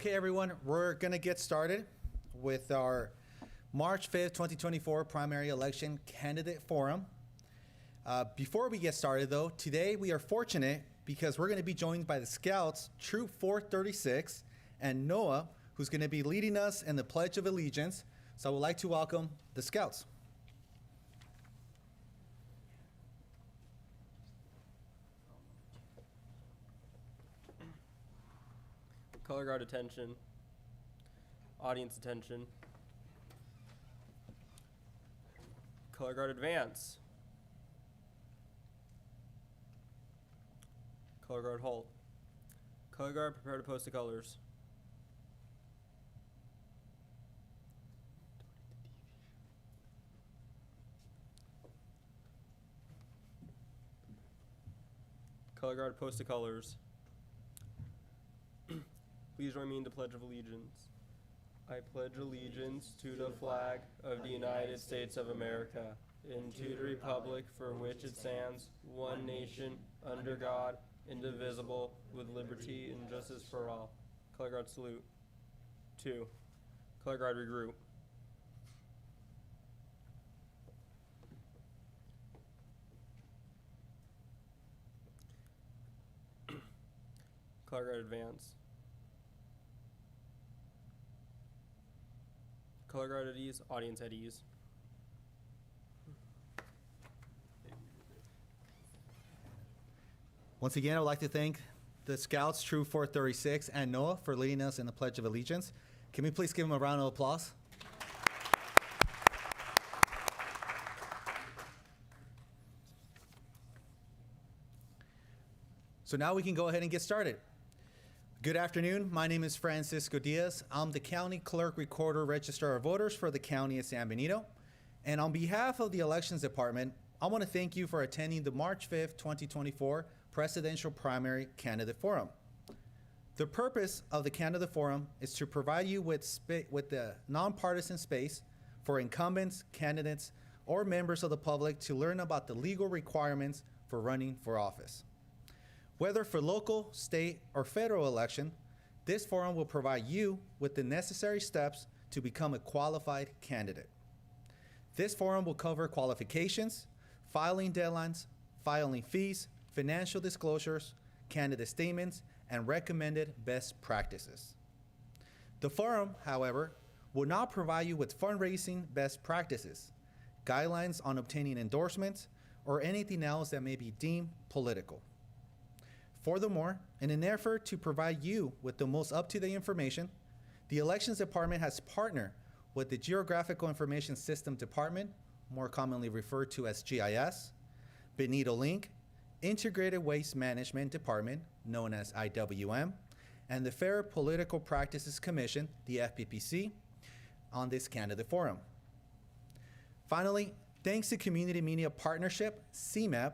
Okay, everyone, we're going to get started with our March 5th, 2024 primary election candidate forum. Before we get started, though, today we are fortunate because we're going to be joined by the Scouts, Troop 436, and Noah, who's going to be leading us in the Pledge of Allegiance. So I would like to welcome the Scouts. Color guard attention. Audience attention. Color guard advance. Color guard halt. Color guard prepare to post the colors. Color guard post the colors. Please join me in the Pledge of Allegiance. I pledge allegiance to the flag of the United States of America and to the republic for which it stands, one nation, under God, indivisible, with liberty and justice for all. Color guard salute. 2. Color guard regroup. Color guard advance. Color guard at ease, audience at ease. Once again, I would like to thank the Scouts, Troop 436, and Noah for leading us in the Pledge of Allegiance. Can we please give them a round of applause? So now we can go ahead and get started. Good afternoon. My name is Francisco Diaz. I'm the County Clerk Recorder Registrar of Voters for the County of San Benito. And on behalf of the Elections Department, I want to thank you for attending the March 5th, 2024 Presidential Primary Candidate Forum. The purpose of the Candidate Forum is to provide you with the nonpartisan space for incumbents, candidates, or members of the public to learn about the legal requirements for running for office. Whether for local, state, or federal election, this forum will provide you with the necessary steps to become a qualified candidate. This forum will cover qualifications, filing deadlines, filing fees, financial disclosures, candidate statements, and recommended best practices. The forum, however, will not provide you with fundraising best practices, guidelines on obtaining endorsements, or anything else that may be deemed political. Furthermore, in an effort to provide you with the most up-to-date information, the Elections Department has partnered with the Geographical Information System Department, more commonly referred to as GIS, Benito Link, Integrated Waste Management Department, known as IWM, and the Fair Political Practices Commission, the FPPC, on this candidate forum. Finally, thanks to Community Media Partnership, CMAP,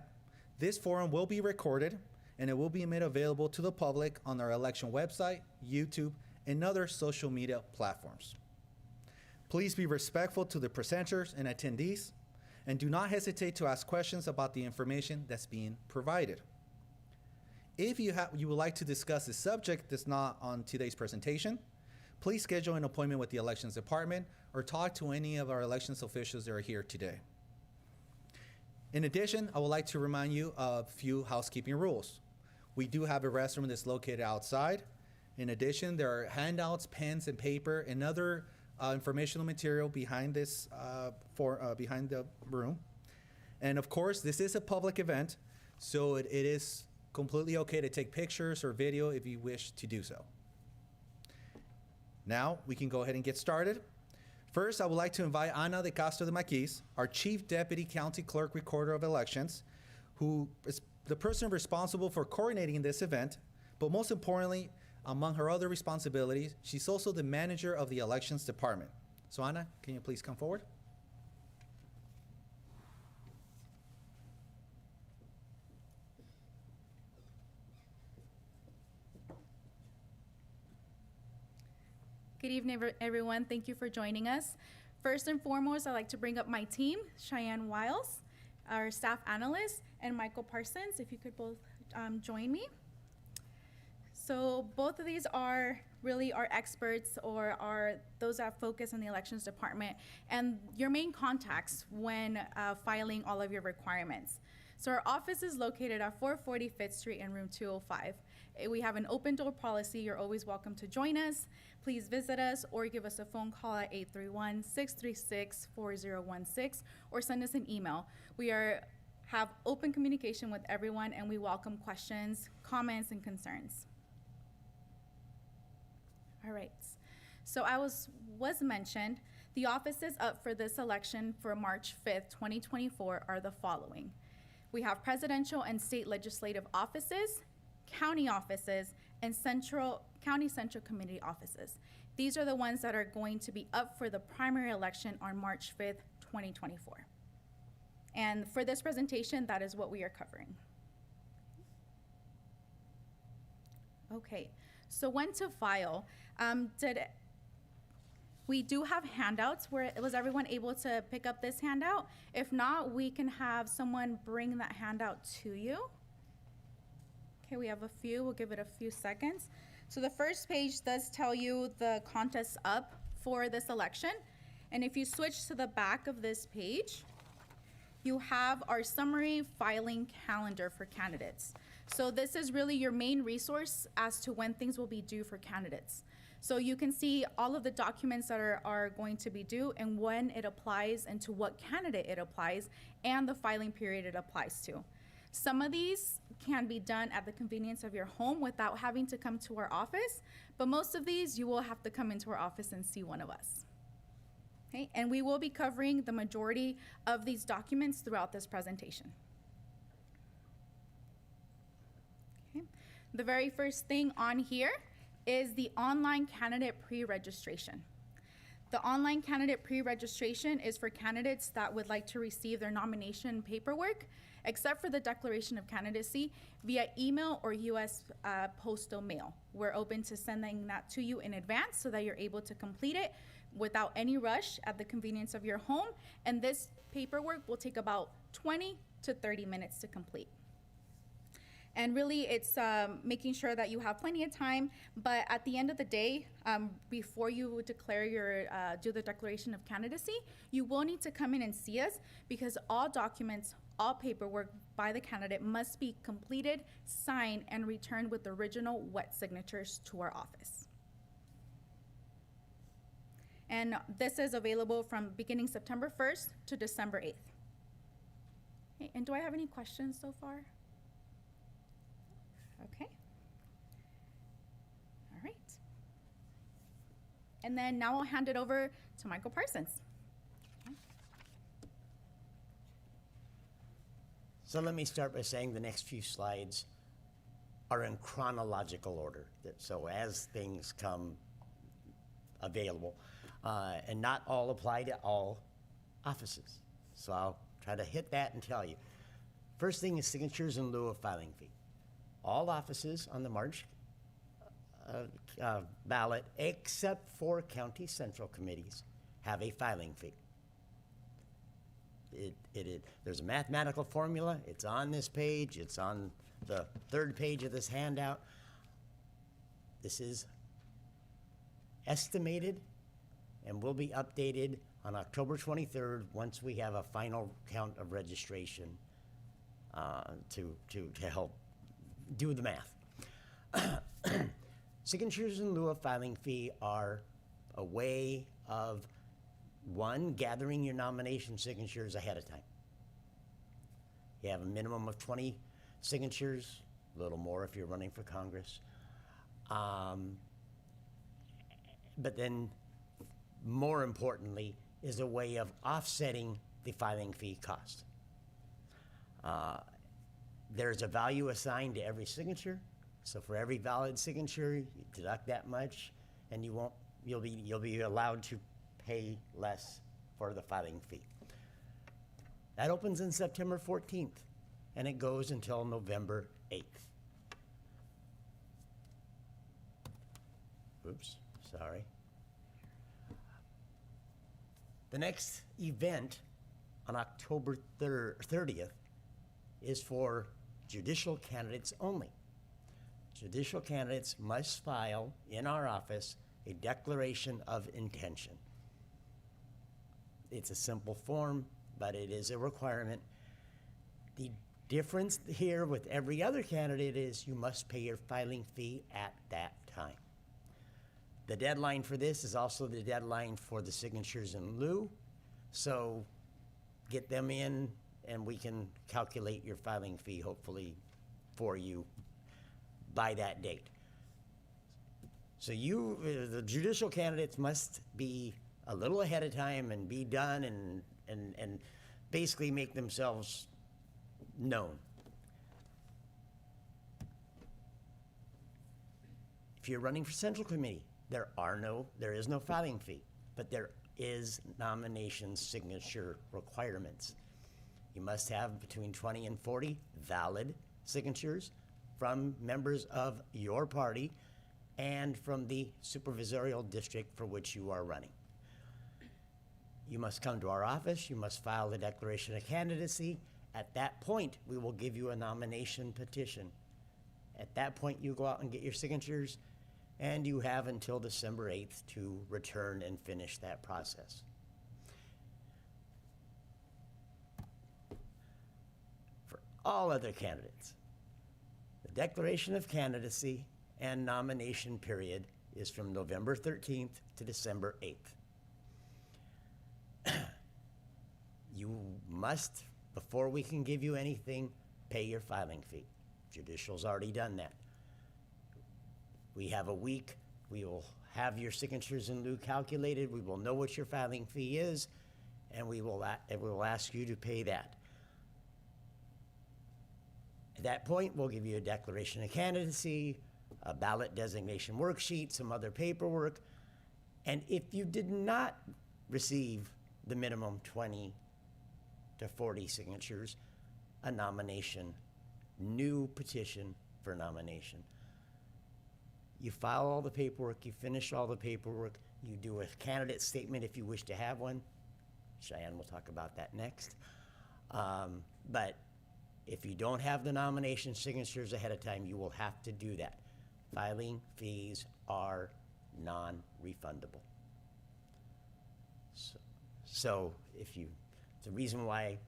this forum will be recorded and it will be made available to the public on our election website, YouTube, and other social media platforms. Please be respectful to the presenters and attendees, and do not hesitate to ask questions about the information that's being provided. If you would like to discuss a subject that's not on today's presentation, please schedule an appointment with the Elections Department or talk to any of our elections officials that are here today. In addition, I would like to remind you of a few housekeeping rules. We do have a restroom that's located outside. In addition, there are handouts, pens, and paper, and other informational material behind this behind the room. And of course, this is a public event, so it is completely okay to take pictures or video if you wish to do so. Now we can go ahead and get started. First, I would like to invite Ana de Castro de Maquis, our Chief Deputy County Clerk Recorder of Elections, who is the person responsible for coordinating this event, but most importantly, among her other responsibilities, she's also the manager of the Elections Department. So Ana, can you please come forward? Good evening, everyone. Thank you for joining us. First and foremost, I'd like to bring up my team, Cheyenne Wiles, our staff analyst, and Michael Parsons, if you could both join me. So both of these are really our experts or are those that focus in the elections department and your main contacts when filing all of your requirements. So our office is located at 440 Fifth Street in room 205. We have an open door policy. You're always welcome to join us. Please visit us or give us a phone call at 831-636-4016 or send us an email. We have open communication with everyone and we welcome questions, comments, and concerns. All right. So as was mentioned, the offices up for this election for March 5th, 2024 are the following. We have presidential and state legislative offices, county offices, and county central committee offices. These are the ones that are going to be up for the primary election on March 5th, 2024. And for this presentation, that is what we are covering. Okay, so when to file? We do have handouts. Was everyone able to pick up this handout? If not, we can have someone bring that handout to you. Okay, we have a few. We'll give it a few seconds. So the first page does tell you the contests up for this election. And if you switch to the back of this page, you have our summary filing calendar for candidates. So this is really your main resource as to when things will be due for candidates. So you can see all of the documents that are going to be due and when it applies and to what candidate it applies and the filing period it applies to. Some of these can be done at the convenience of your home without having to come to our office, but most of these you will have to come into our office and see one of us. Okay, and we will be covering the majority of these documents throughout this presentation. Okay. The very first thing on here is the online candidate pre-registration. The online candidate pre-registration is for candidates that would like to receive their nomination paperwork, except for the declaration of candidacy, via email or U.S. postal mail. We're open to sending that to you in advance so that you're able to complete it without any rush at the convenience of your home. And this paperwork will take about 20 to 30 minutes to complete. And really, it's making sure that you have plenty of time. But at the end of the day, before you declare do the declaration of candidacy, you will need to come in and see us because all documents, all paperwork by the candidate must be completed, signed, and returned with original wet signatures to our office. And this is available from beginning September 1st to December 8th. Okay, and do I have any questions so far? Okay. All right. And then now I'll hand it over to Michael Parsons. So let me start by saying the next few slides are in chronological order. So as things come available, and not all apply to all offices. So I'll try to hit that and tell you. First thing is signatures in lieu of filing fee. All offices on the March ballot, except for county central committees, have a filing fee. There's a mathematical formula. It's on this page. It's on the third page of this handout. This is estimated and will be updated on October 23rd once we have a final count of registration to help do the math. Signatures in lieu of filing fee are a way of, one, gathering your nomination signatures ahead of time. You have a minimum of 20 signatures, a little more if you're running for Congress. But then, more importantly, is a way of offsetting the filing fee cost. There's a value assigned to every signature. So for every valid signature, you deduct that much, and you'll be allowed to pay less for the filing fee. That opens in September 14th, and it goes until November 8th. Oops, sorry. The next event on October 30th is for judicial candidates only. judicial candidates must file in our office a declaration of intention. It's a simple form, but it is a requirement. The difference here with every other candidate is you must pay your filing fee at that time. The deadline for this is also the deadline for the signatures in lieu, so get them in and we can calculate your filing fee hopefully for you by that date. So you, the judicial candidates must be a little ahead of time and be done and basically make themselves known. If you're running for Central Committee, there is no filing fee, but there is nomination signature requirements. You must have between 20 and 40 valid signatures from members of your party and from the supervisorial district for which you are running. You must come to our office, you must file the declaration of candidacy. At that point, we will give you a nomination petition. At that point, you go out and get your signatures, and you have until December 8th to return and finish that process. For all other candidates, the declaration of candidacy and nomination period is from November 13th to December 8th. You must, before we can give you anything, pay your filing fee. Judicial's already done that. We have a week. We will have your signatures in lieu calculated. We will know what your filing fee is, and we will ask you to pay that. At that point, we'll give you a declaration of candidacy, a ballot designation worksheet, some other paperwork. And if you did not receive the minimum 20 to 40 signatures, a nomination, new petition for nomination. You file all the paperwork, you finish all the paperwork, you do a candidate statement if you wish to have one. Cheyenne will talk about that next. But if you don't have the nomination signatures ahead of time, you will have to do that. Filing fees are non-refundable. So if you, the reason why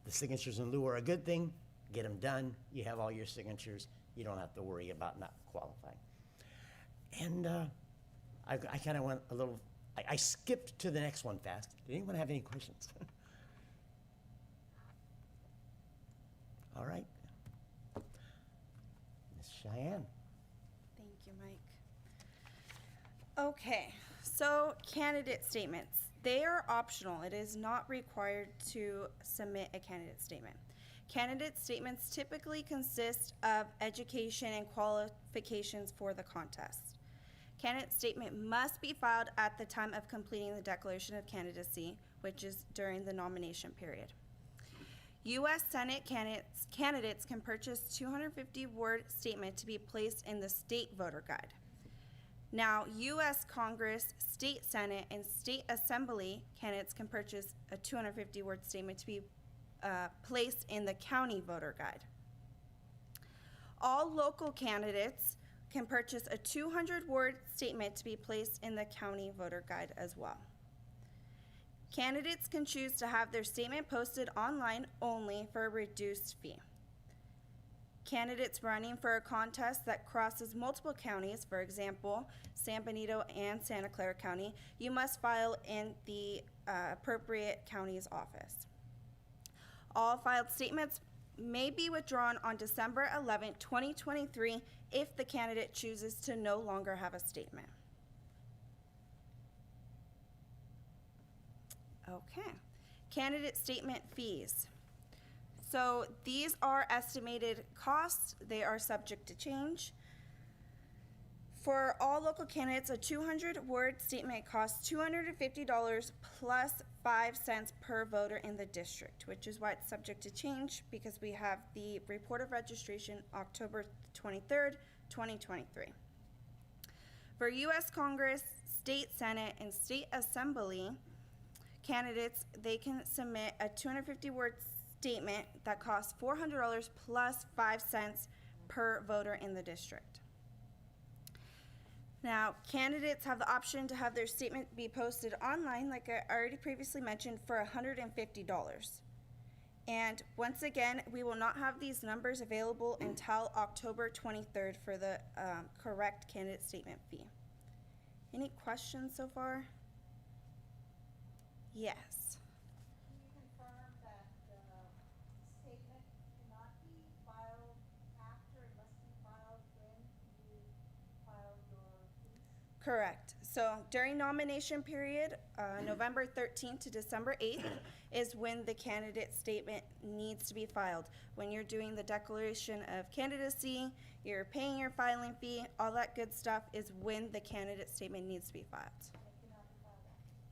the signatures in lieu are a good thing, get them done, you have all your signatures, you don't have to worry about not qualifying. And I kind of went a little, I skipped to the next one fast. Did anyone have any questions? All right. Ms. Cheyenne. Thank you, Mike. Okay, so candidate statements. They are optional. It is not required to submit a candidate statement. Candidate statements typically consist of education and qualifications for the contest. Candidate statement must be filed at the time of completing the declaration of candidacy, which is during the nomination period. U.S. Senate candidates can purchase 250-word statement to be placed in the state voter guide. Now, U.S. Congress, State Senate, and State Assembly candidates can purchase a 250-word statement to be placed in the county voter guide. All local candidates can purchase a 200-word statement to be placed in the county voter guide as well. Candidates can choose to have their statement posted online only for a reduced fee. Candidates running for a contest that crosses multiple counties, for example, San Benito and Santa Clara County, you must file in the appropriate county's office. All filed statements may be withdrawn on December 11, 2023, if the candidate chooses to no longer have a statement. Okay, candidate statement fees. So these are estimated costs. They are subject to change. For all local candidates, a 200-word statement costs $250 plus 5 cents per voter in the district, which is why it's subject to change, because we have the report of registration October 23rd, 2023. For U.S. Congress, State Senate, and State Assembly candidates, they can submit a 250-word statement that costs $400 plus 5 cents per voter in the district. Now, candidates have the option to have their statement be posted online, like I already previously mentioned, for $150. And once again, we will not have these numbers available until October 23rd for the correct candidate statement fee. Any questions so far? Yes. Can you confirm that the statement cannot be filed after, it must be filed when you file your fee? Correct. So during nomination period, November 13th to December 8th is when the candidate statement needs to be filed. When you're doing the declaration of candidacy, you're paying your filing fee, all that good stuff is when the candidate statement needs to be filed. It cannot be filed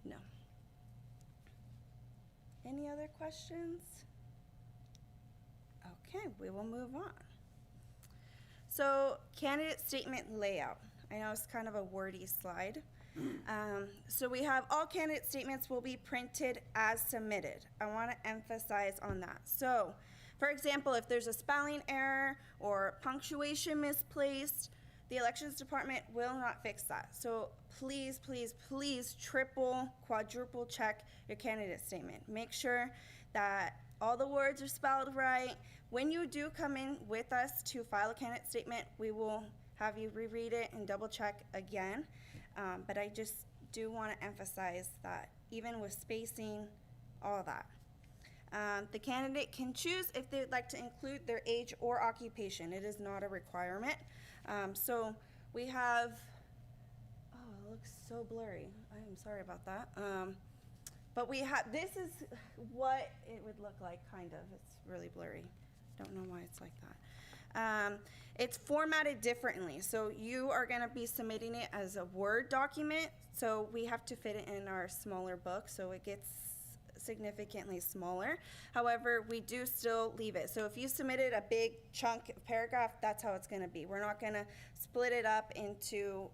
after. No. Any other questions? Okay, we will move on. So, candidate statement layout. I know it's kind of a wordy slide. So we have all candidate statements will be printed as submitted. I want to emphasize on that. So, for example, if there's a spelling error or punctuation misplaced, the elections department will not fix that. So please, please, please triple, quadruple check your candidate statement. Make sure that all the words are spelled right. When you do come in with us to file a candidate statement, we will have you reread it and double check again. But I just do want to emphasize that even with spacing, all that. The candidate can choose if they'd like to include their age or occupation. It is not a requirement. So we have, oh, it looks so blurry. I'm sorry about that. But we have, this is what it would look like, kind of. It's really blurry. Don't know why it's like that. It's formatted differently. So you are going to be submitting it as a Word document. So we have to fit it in our smaller book, so it gets significantly smaller. However, we do still leave it. So if you submitted a big chunk of paragraph, that's how it's going to be. We're not going to split it up into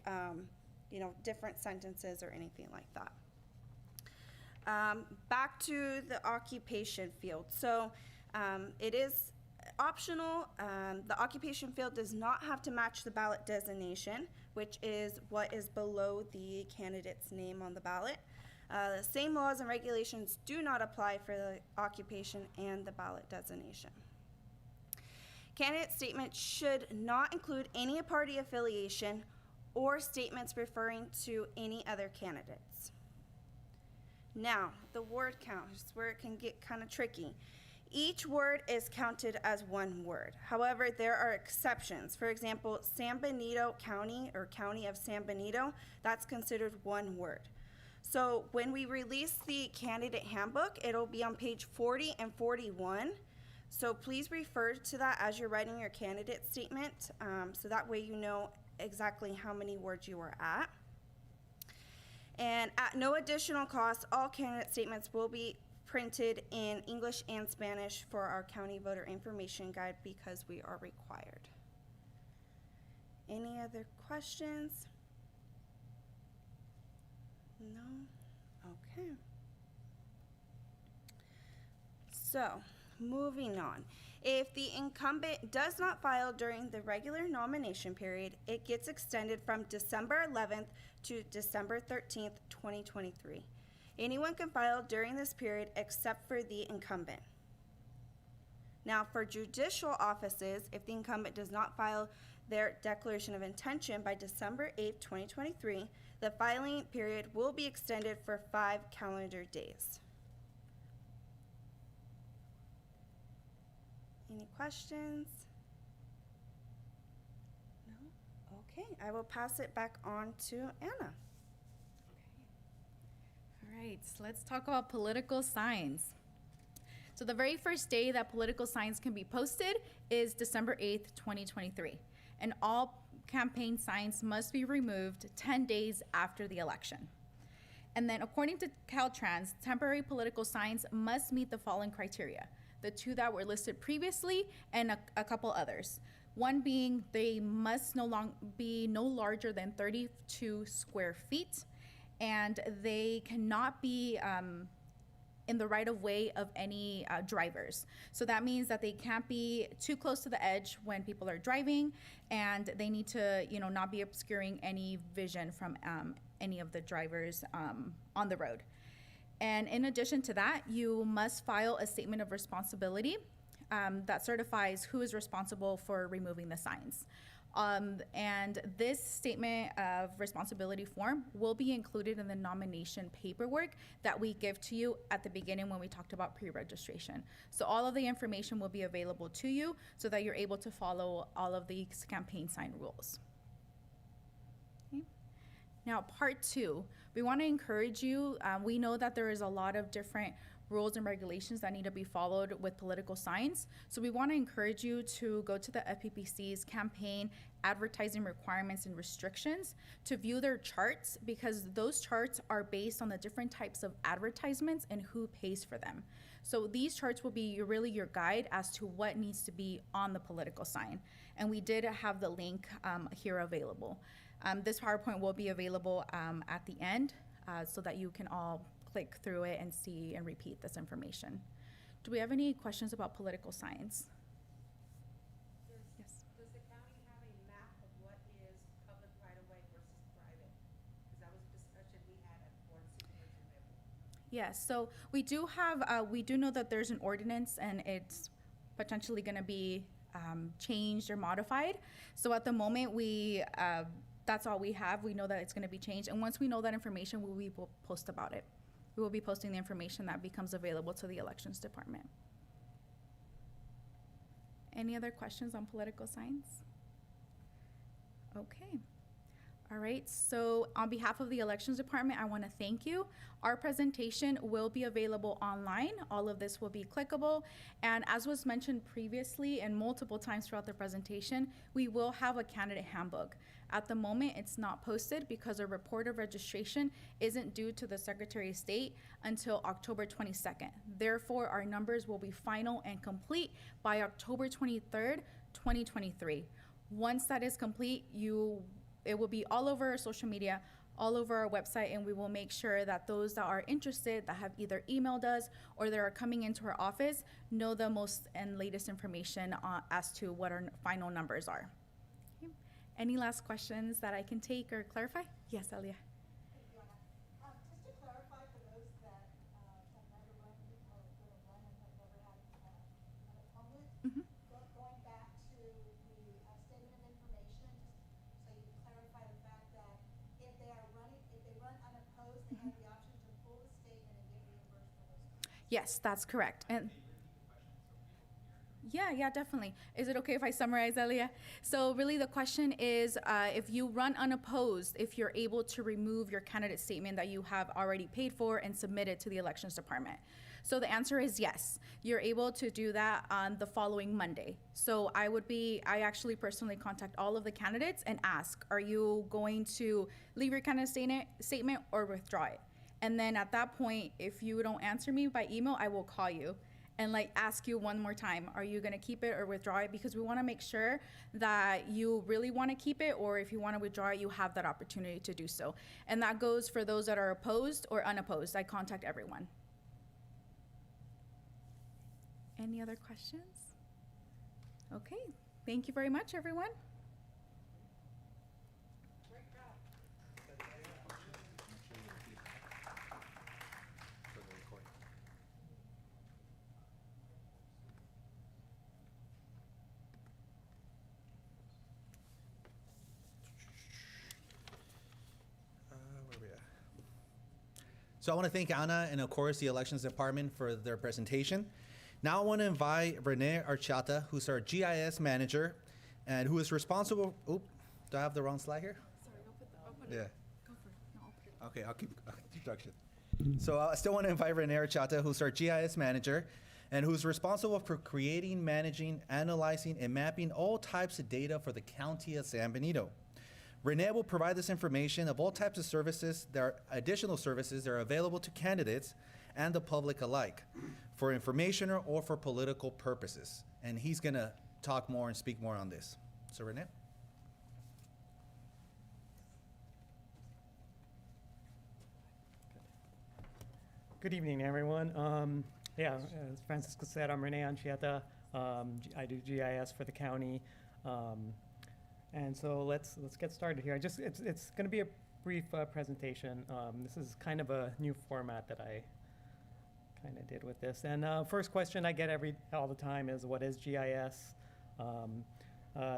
different sentences or anything like that. Back to the occupation field. So it is optional. The occupation field does not have to match the ballot designation, which is what is below the candidate's name on the ballot. The same laws and regulations do not apply for the occupation and the ballot designation. Candidate statements should not include any party affiliation or statements referring to any other candidates. Now, the word count is where it can get kind of tricky. Each word is counted as one word. However, there are exceptions. For example, San Benito County or County of San Benito, that's considered one word. So when we release the candidate handbook, it'll be on page 40 and 41. So please refer to that as you're writing your candidate statement, so that way you know exactly how many words you are at. And at no additional cost, all candidate statements will be printed in English and Spanish for our county voter information guide because we are required. Any other questions? No? Okay. So, moving on. If the incumbent does not file during the regular nomination period, it gets extended from December 11th to December 13th, 2023. Anyone can file during this period except for the incumbent. Now, for judicial offices, if the incumbent does not file their declaration of intention by December 8th, 2023, the filing period will be extended for 5 calendar days. Any questions? No? Okay, I will pass it back on to Anna. All right, so let's talk about political signs. So the very first day that political signs can be posted is December 8th, 2023. And all campaign signs must be removed 10 days after the election. And then according to Caltrans, temporary political signs must meet the following criteria. The 2 that were listed previously and a couple others. One being they must be no larger than 32 square feet, and they cannot be in the right of way of any drivers. So that means that they can't be too close to the edge when people are driving, and they need to, not be obscuring any vision from any of the drivers on the road. And in addition to that, you must file a statement of responsibility that certifies who is responsible for removing the signs. And this statement of responsibility form will be included in the nomination paperwork that we give to you at the beginning when we talked about pre-registration. So all of the information will be available to you so that you're able to follow all of these campaign sign rules. Okay. Now, part 2, we want to encourage you. We know that there is a lot of different rules and regulations that need to be followed with political signs. So we want to encourage you to go to the FPPC's campaign advertising requirements and restrictions to view their charts, because those charts are based on the different types of advertisements and who pays for them. So these charts will be really your guide as to what needs to be on the political sign. And we did have the link here available. This PowerPoint will be available at the end so that you can all click through it and see and repeat this information. Do we have any questions about political signs? Yes. Does the county have a map of what is public right of way versus private? Because that was a discussion we had at board supervision level. Yes, so we do have, we do know that there's an ordinance and it's potentially gonna be changed or modified. So at the moment, that's all we have. We know that it's gonna be changed. And once we know that information, we will post about it. We will be posting the information that becomes available to the elections department. Any other questions on political signs? Okay. All right, so on behalf of the elections department, I want to thank you. Our presentation will be available online. All of this will be clickable. And as was mentioned previously and multiple times throughout the presentation, we will have a candidate handbook. At the moment, it's not posted because a report of registration isn't due to the Secretary of State until October 22nd. Therefore, our numbers will be final and complete by October 23rd, 2023. Once that is complete, it will be all over our social media, all over our website, and we will make sure that those that are interested, that have either emailed us or that are coming into our office, know the most and latest information as to what our final numbers are. Okay. Any last questions that I can take or clarify? Yes, Elia. Hey, Fiona, just to clarify for those that have never run or gonna run and have never had an opponent, Mhm. going back to the statement of information, just so you can clarify the fact that if they run unopposed, they have the option to pull the statement and get reimbursed for those costs. Yes, that's correct. And yeah, definitely. Is it okay if I summarize, Elia? So really the question is, if you run unopposed, if you're able to remove your candidate statement that you have already paid for and submitted to the elections department. So the answer is yes. You're able to do that on the following Monday. So I actually personally contact all of the candidates and ask, are you going to leave your candidate statement or withdraw it? And then at that point, if you don't answer me by email, I will call you and ask you one more time, are you gonna keep it or withdraw it? Because we wanna make sure that you really wanna keep it, or if you wanna withdraw it, you have that opportunity to do so. And that goes for those that are opposed or unopposed. I contact everyone. Any other questions? Okay, thank you very much, everyone. Great job. Where are we at? So I want to thank Anna and of course the elections department for their presentation. Now I want to invite Rene Archata, who's our GIS manager and who is responsible. Oop, do I have the wrong slide here? Sorry, I'll put it. Yeah. Go for it. No, I'll put it. Okay, I'll keep introduction. So I still want to invite Rene Archata, who's our GIS manager and who's responsible for creating, managing, analyzing, and mapping all types of data for the county of San Benito. Rene will provide this information of all types of services, there are additional services that are available to candidates and the public alike for informational or for political purposes. And he's gonna talk more and speak more on this. So Rene? Good evening, everyone. As Francisco said, I'm Rene Anchieta. I do GIS for the county. And so let's get started here. It's going to be a brief presentation. This is kind of a new format that I kind of did with this. And first question I get all the time is, what is GIS?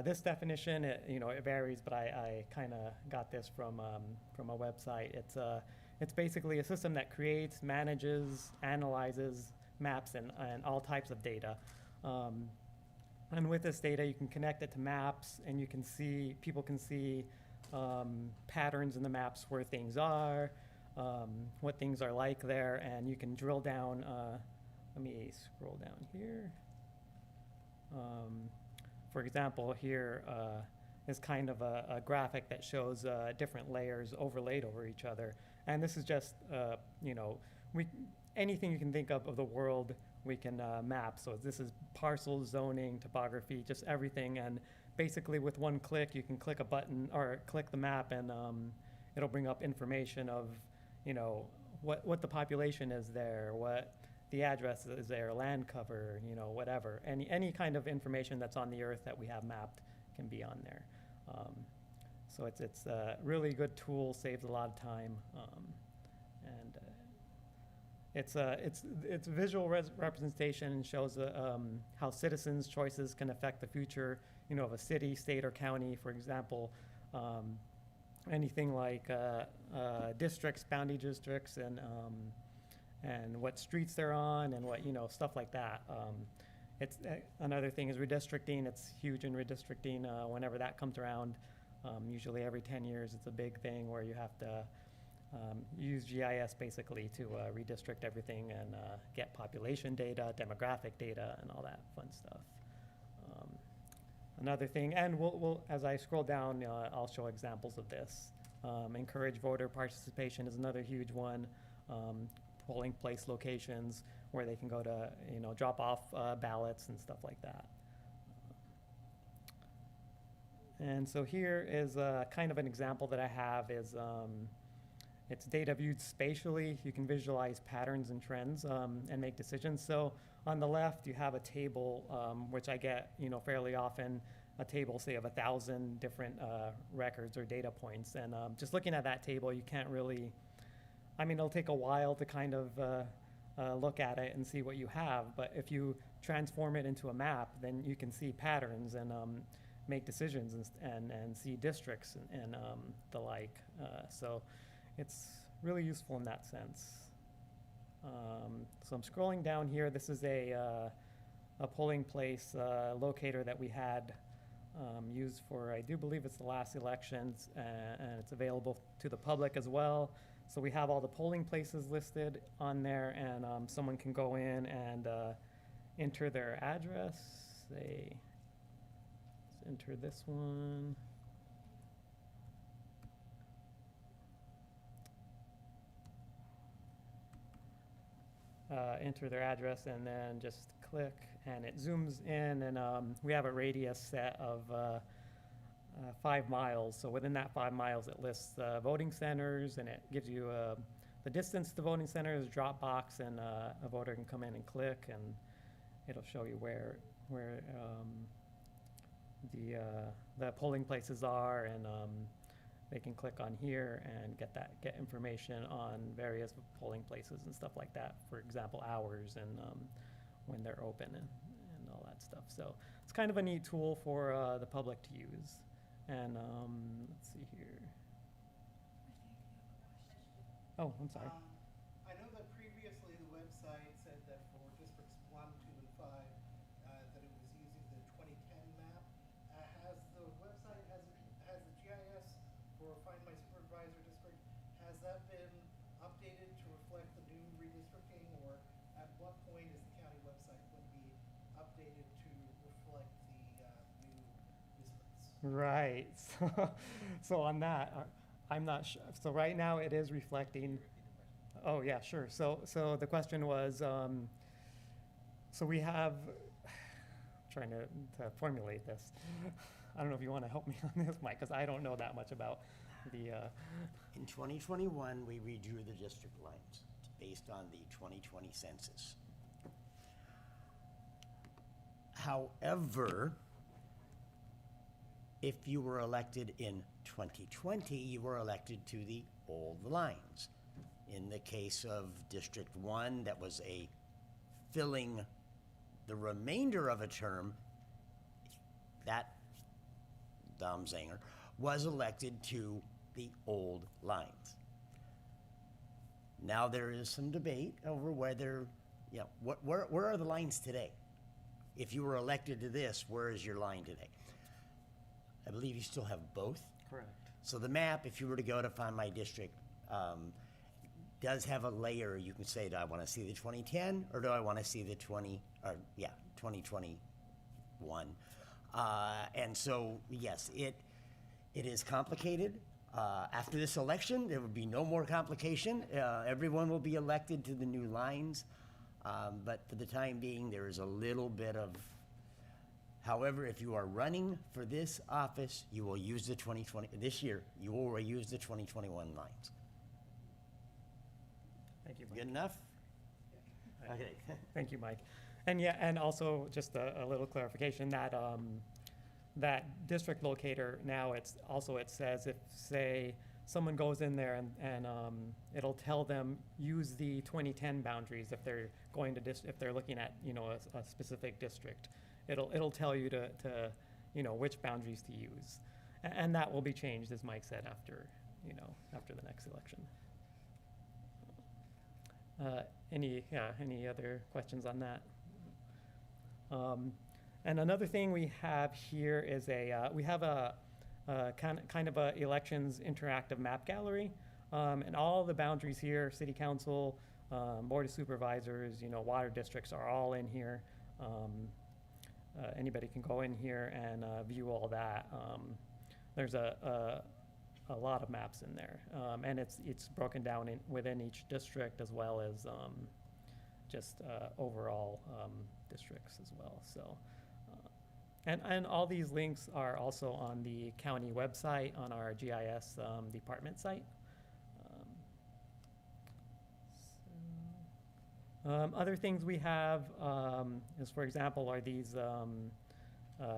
This definition, it varies, but I kind of got this from a website. It's basically a system that creates, manages, analyzes maps and all types of data. And with this data, you can connect it to maps, and people can see patterns in the maps where things are, what things are like there, and you can drill down. Let me scroll down here. For example, here is kind of a graphic that shows different layers overlaid over each other. And this is just, anything you can think of the world, we can map. So this is parcel, zoning, topography, just everything. And basically with one click, you can click a button or click the map, and it'll bring up information of, what the population is there, what the address is there, land cover, whatever. Any kind of information that's on the earth that we have mapped can be on there. So it's a really good tool, saves a lot of time, and it's visual representation and shows how citizens' choices can affect the future, of a city, state, or county. For example, anything like districts, boundary districts, and what streets they're on, and what stuff like that. It's another thing is redistricting. It's huge in redistricting. Whenever that comes around, usually every 10 years, it's a big thing where you have to use GIS basically to redistrict everything and get population data, demographic data, and all that fun stuff. Another thing, and we'll as I scroll down, I'll show examples of this. Encourage voter participation is another huge one. Polling place locations where they can go to, drop off ballots and stuff like that. And so here is kind of an example that I have is it's data viewed spatially. You can visualize patterns and trends and make decisions. So on the left, you have a table, which I get, fairly often, a table, say, of 1,000 different records or data points. And just looking at that table, you can't really, it'll take a while to kind of look at it and see what you have. But if you transform it into a map, then you can see patterns and make decisions and see districts and the like. So it's really useful in that sense. So I'm scrolling down here. This is a polling place locator that we had used for, I do believe it's the last elections, and it's available to the public as well. So we have all the polling places listed on there, and someone can go in and enter their address. Let's enter this one. Enter their address and then just click, and it zooms in, and we have a radius set of 5 miles. So within that 5 miles, it lists voting centers, and it gives you the distance to voting centers, drop box, and a voter can come in and click, and it'll show you where the polling places are, and they can click on here and get information on various polling places and stuff like that. For example, hours and when they're open and all that stuff. So it's kind of a neat tool for the public to use. And let's see here. Oh, I'm sorry. I know that previously the website said that for districts 1, 2, and 5, that it was using the 2010 map. Has the website, has the GIS for Find My Supervisor District, has that been updated to reflect the new redistricting, or at what point is the county website going to be updated to reflect the new districts? Right. So on that, I'm not sure. So right now it is reflecting. Oh yeah, sure. So the question was, so we have, trying to formulate this. I don't know if you want to help me on this, Mike, because I don't know that much about the. In 2021, we redrew the district lines based on the 2020 census. However, if you were elected in 2020, you were elected to the old lines. In the case of District 1, that was a filling the remainder of a term, that Dom Zanger was elected to the old lines. Now there is some debate over whether, you know, where are the lines today? If you were elected to this, where is your line today? I believe you still have both. Correct. So the map, if you were to go to find my district, does have a layer. You can say, do I want to see the 2010 or do I want to see the 2021? And so, yes, it is complicated. After this election, there would be no more complication. Everyone will be elected to the new lines. But for the time being, there is a little bit of, however, if you are running for this office, you will use the 2020, this year, you will use the 2021 lines. Thank you, Mike. Good enough? Okay. Thank you, Mike. And yeah, and also just a little clarification that that district locator now it says if say someone goes in there and it'll tell them use the 2010 boundaries if they're going to if they're looking at a specific district, it'll tell you to which boundaries to use, and that will be changed, as Mike said, after the next election. Any other questions on that? And another thing we have here is we have a kind of a elections interactive map gallery, and all the boundaries here, city council, board of supervisors, water districts are all in here. Anybody can go in here and view all that. There's a lot of maps in there, and it's broken down within each district as well as just overall districts as well. So, and all these links are also on the county website on our GIS department site. Other things we have is, for example, are these.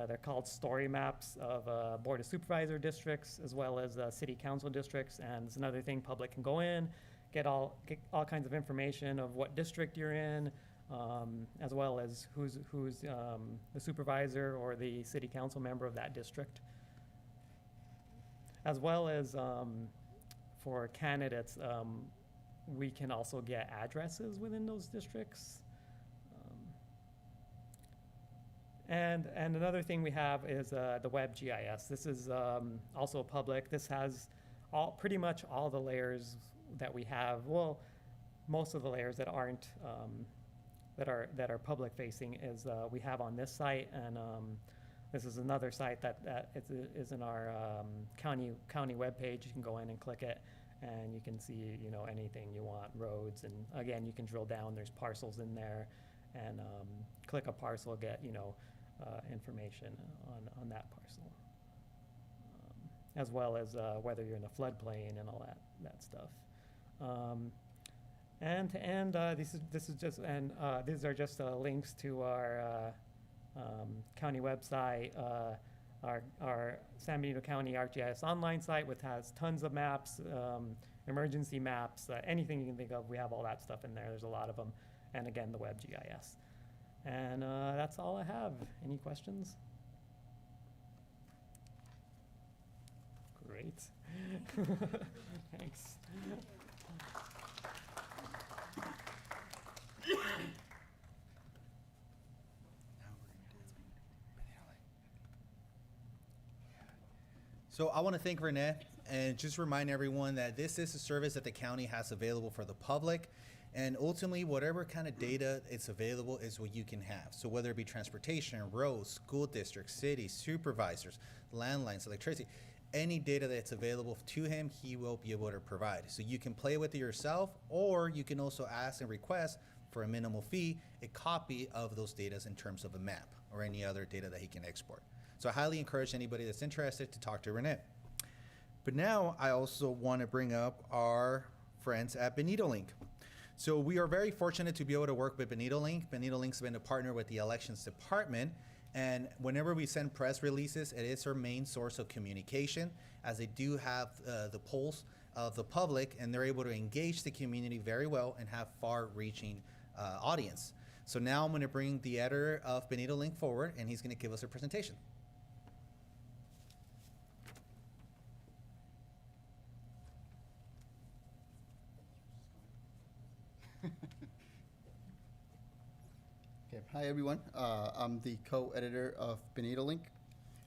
They're called story maps of Board of Supervisor districts as well as city council districts. And it's another thing, public can go in, get all kinds of information of what district you're in, as well as who's the supervisor or the city council member of that district. As well as for candidates, we can also get addresses within those districts. And another thing we have is the web GIS. This is also public. This has pretty much all the layers that we have. Well, most of the layers that aren't that are public facing is we have on this site, and this is another site that is in our county webpage. You can go in and click it, and you can see anything you want, roads, and again you can drill down. There's parcels in there, and click a parcel, get information on that parcel, as well as whether you're in a floodplain and all that stuff. And to end, this is just, and these are just links to our county website, our San Benito County ArcGIS online site, which has tons of maps, emergency maps, anything you can think of. We have all that stuff in there. There's a lot of them, and again, the web GIS. And that's all I have. Any questions? Great. Thanks. So I want to thank Renee and just remind everyone that this is a service that the county has available for the public. And ultimately, whatever kind of data it's available is what you can have. So whether it be transportation, roads, school districts, cities, supervisors, landlines, electricity, any data that's available to him, he will be able to provide. So you can play with it yourself, or you can also ask and request for a minimal fee, a copy of those data in terms of a map or any other data that he can export. So I highly encourage anybody that's interested to talk to Renee. But now I also want to bring up our friends at Benito Link. So we are very fortunate to be able to work with Benito Link. Benito Link's been a partner with the elections department. And whenever we send press releases, it is our main source of communication, as they do have the pulse of the public, and they're able to engage the community very well and have far-reaching audience. So now I'm going to bring the editor of Benito Link forward, and he's going to give us a presentation. Okay. Hi, everyone. I'm the co-editor of Benito Link.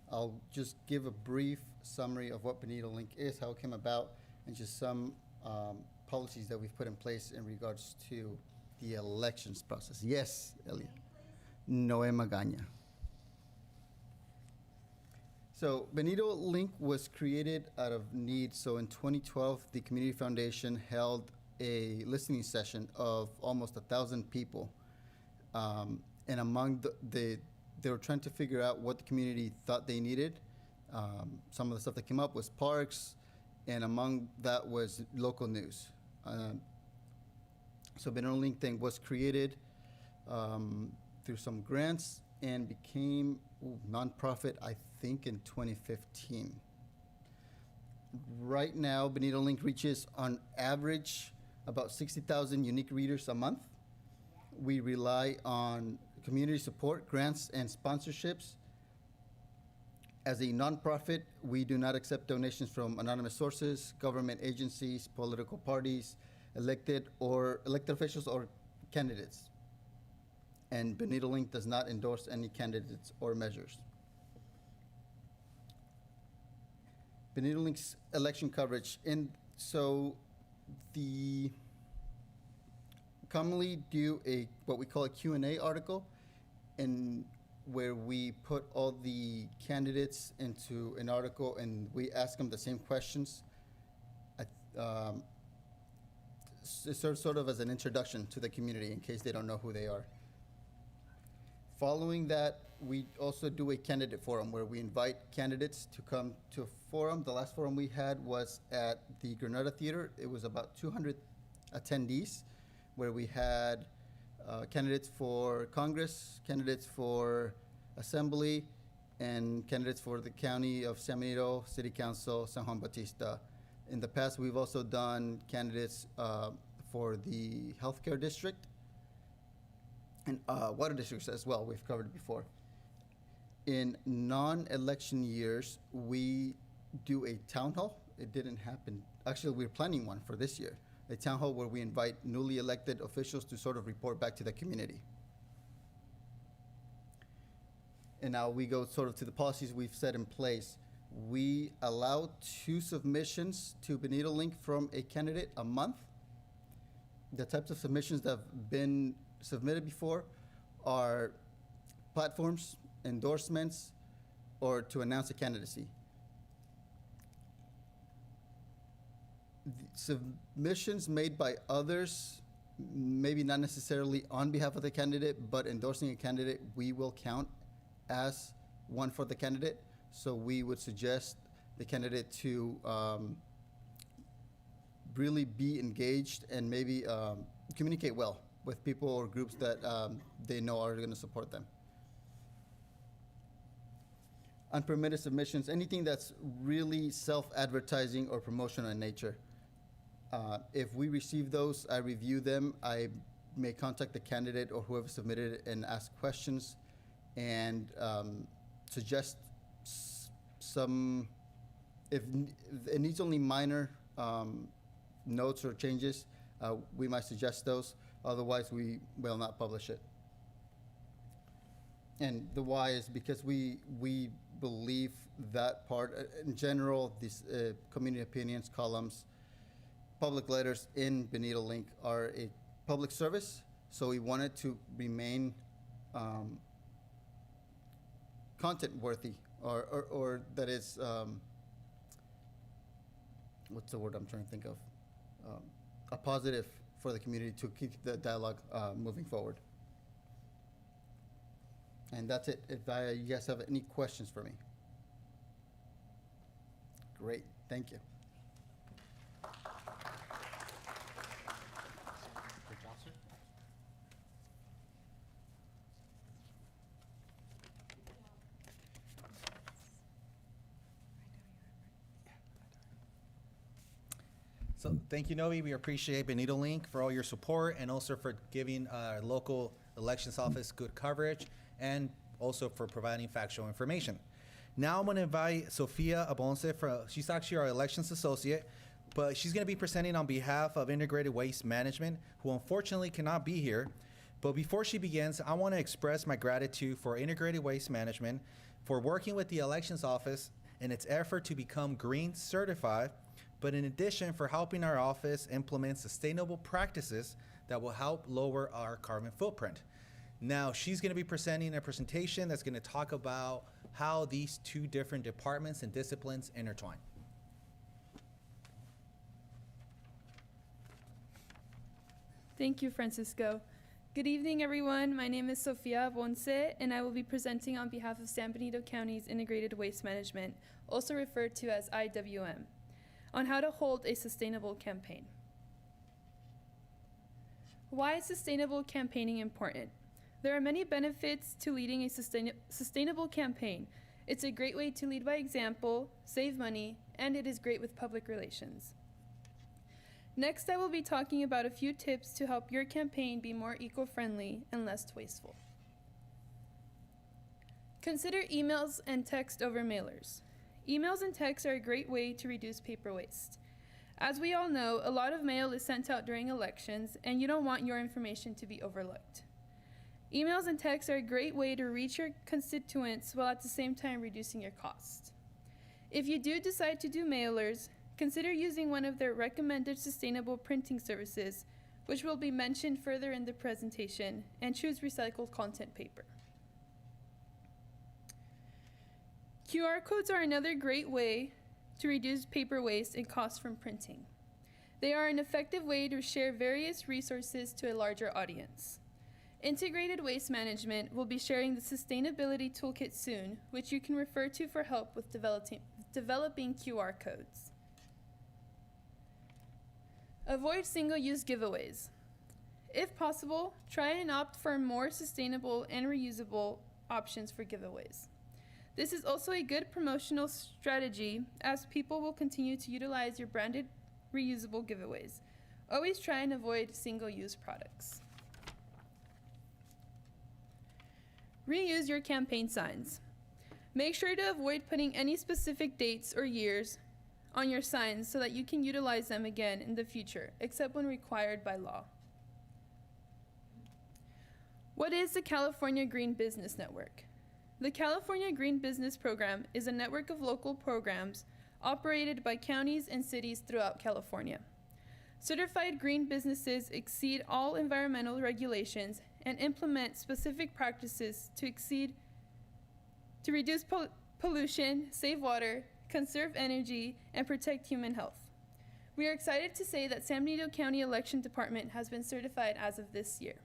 I'll just give a brief summary of what Benito Link is, how it came about, and just some policies that we've put in place in regards to the elections process. Yes, Elia. Noe Magaña. So Benito Link was created out of need. So in 2012, the Community Foundation held a listening session of almost 1,000 people. And among they were trying to figure out what the community thought they needed. Some of the stuff that came up was parks, and among that was local news. So Benito Link thing was created through some grants and became nonprofit, I think, in 2015. Right now, Benito Link reaches on average about 60,000 unique readers a month. We rely on community support, grants, and sponsorships. As a nonprofit, we do not accept donations from anonymous sources, government agencies, political parties, elected officials, or candidates. And Benito Link does not endorse any candidates or measures. Benito Link's election coverage. So the commonly do what we call a Q&A article, and where we put all the candidates into an article and we ask them the same questions. It serves sort of as an introduction to the community in case they don't know who they are. Following that, we also do a candidate forum where we invite candidates to come to a forum. The last forum we had was at the Granada Theater. It was about 200 attendees, where we had candidates for Congress, candidates for Assembly, and candidates for the County of San Benito, City Council, San Juan Bautista. In the past, we've also done candidates for the healthcare district and water districts as well. We've covered it before. In non-election years, we do a town hall. It didn't happen. Actually, we're planning one for this year. A town hall where we invite newly elected officials to sort of report back to the community. And now we go sort of to the policies we've set in place. We allow 2 submissions to Benito Link from a candidate a month. The types of submissions that have been submitted before are platforms, endorsements, or to announce a candidacy. The submissions made by others, maybe not necessarily on behalf of the candidate, but endorsing a candidate, we will count as one for the candidate. So we would suggest the candidate to really be engaged and maybe communicate well with people or groups that they know are going to support them. Unpermitted submissions, anything that's really self-advertising or promotional in nature. If we receive those, I review them. I may contact the candidate or whoever submitted it and ask questions and suggest some, if it needs only minor notes or changes, we might suggest those. Otherwise, we will not publish it. And the why is because we believe that part, in general, these community opinions columns, public letters in Benito Link are a public service, so we wanted to remain content worthy, or that is, what's the word I'm trying to think of? A positive for the community to keep the dialogue moving forward. And that's it. If you guys have any questions for me. Great, thank you. So thank you, Novi. We appreciate Benito Link for all your support and also for giving our local elections office good coverage and also for providing factual information. Now I'm going to invite Sofia Abonce. She's actually our elections associate, but she's going to be presenting on behalf of Integrated Waste Management, who unfortunately cannot be here. But before she begins, I want to express my gratitude for Integrated Waste Management for working with the elections office in its effort to become green certified, but in addition for helping our office implement sustainable practices that will help lower our carbon footprint. Now, she's going to be presenting a presentation that's going to talk about how these two different departments and disciplines intertwine. Thank you, Francisco. Good evening, everyone. My name is Sofia Bonce, and I will be presenting on behalf of San Benito County's Integrated Waste Management, also referred to as IWM, on how to hold a sustainable campaign. Why is sustainable campaigning important? There are many benefits to leading a sustainable campaign. It's a great way to lead by example, save money, and it is great with public relations. Next, I will be talking about a few tips to help your campaign be more eco-friendly and less wasteful. Consider emails and text over mailers. Emails and texts are a great way to reduce paper waste. As we all know, a lot of mail is sent out during elections, and you don't want your information to be overlooked. Emails and texts are a great way to reach your constituents while at the same time reducing your cost. If you do decide to do mailers, consider using one of their recommended sustainable printing services, which will be mentioned further in the presentation, and choose recycled content paper. QR codes are another great way to reduce paper waste and costs from printing. They are an effective way to share various resources to a larger audience. Integrated Waste Management will be sharing the Sustainability Toolkit soon, which you can refer to for help with developing QR codes. Avoid single-use giveaways. If possible, try and opt for more sustainable and reusable options for giveaways. This is also a good promotional strategy as people will continue to utilize your branded reusable giveaways. Always try and avoid single-use products. Reuse your campaign signs. Make sure to avoid putting any specific dates or years on your signs so that you can utilize them again in the future, except when required by law. What is the California Green Business Network? The California Green Business Program is a network of local programs operated by counties and cities throughout California. Certified green businesses exceed all environmental regulations and implement specific practices to reduce pollution, save water, conserve energy, and protect human health. We are excited to say that San Benito County Election Department has been certified as of this year.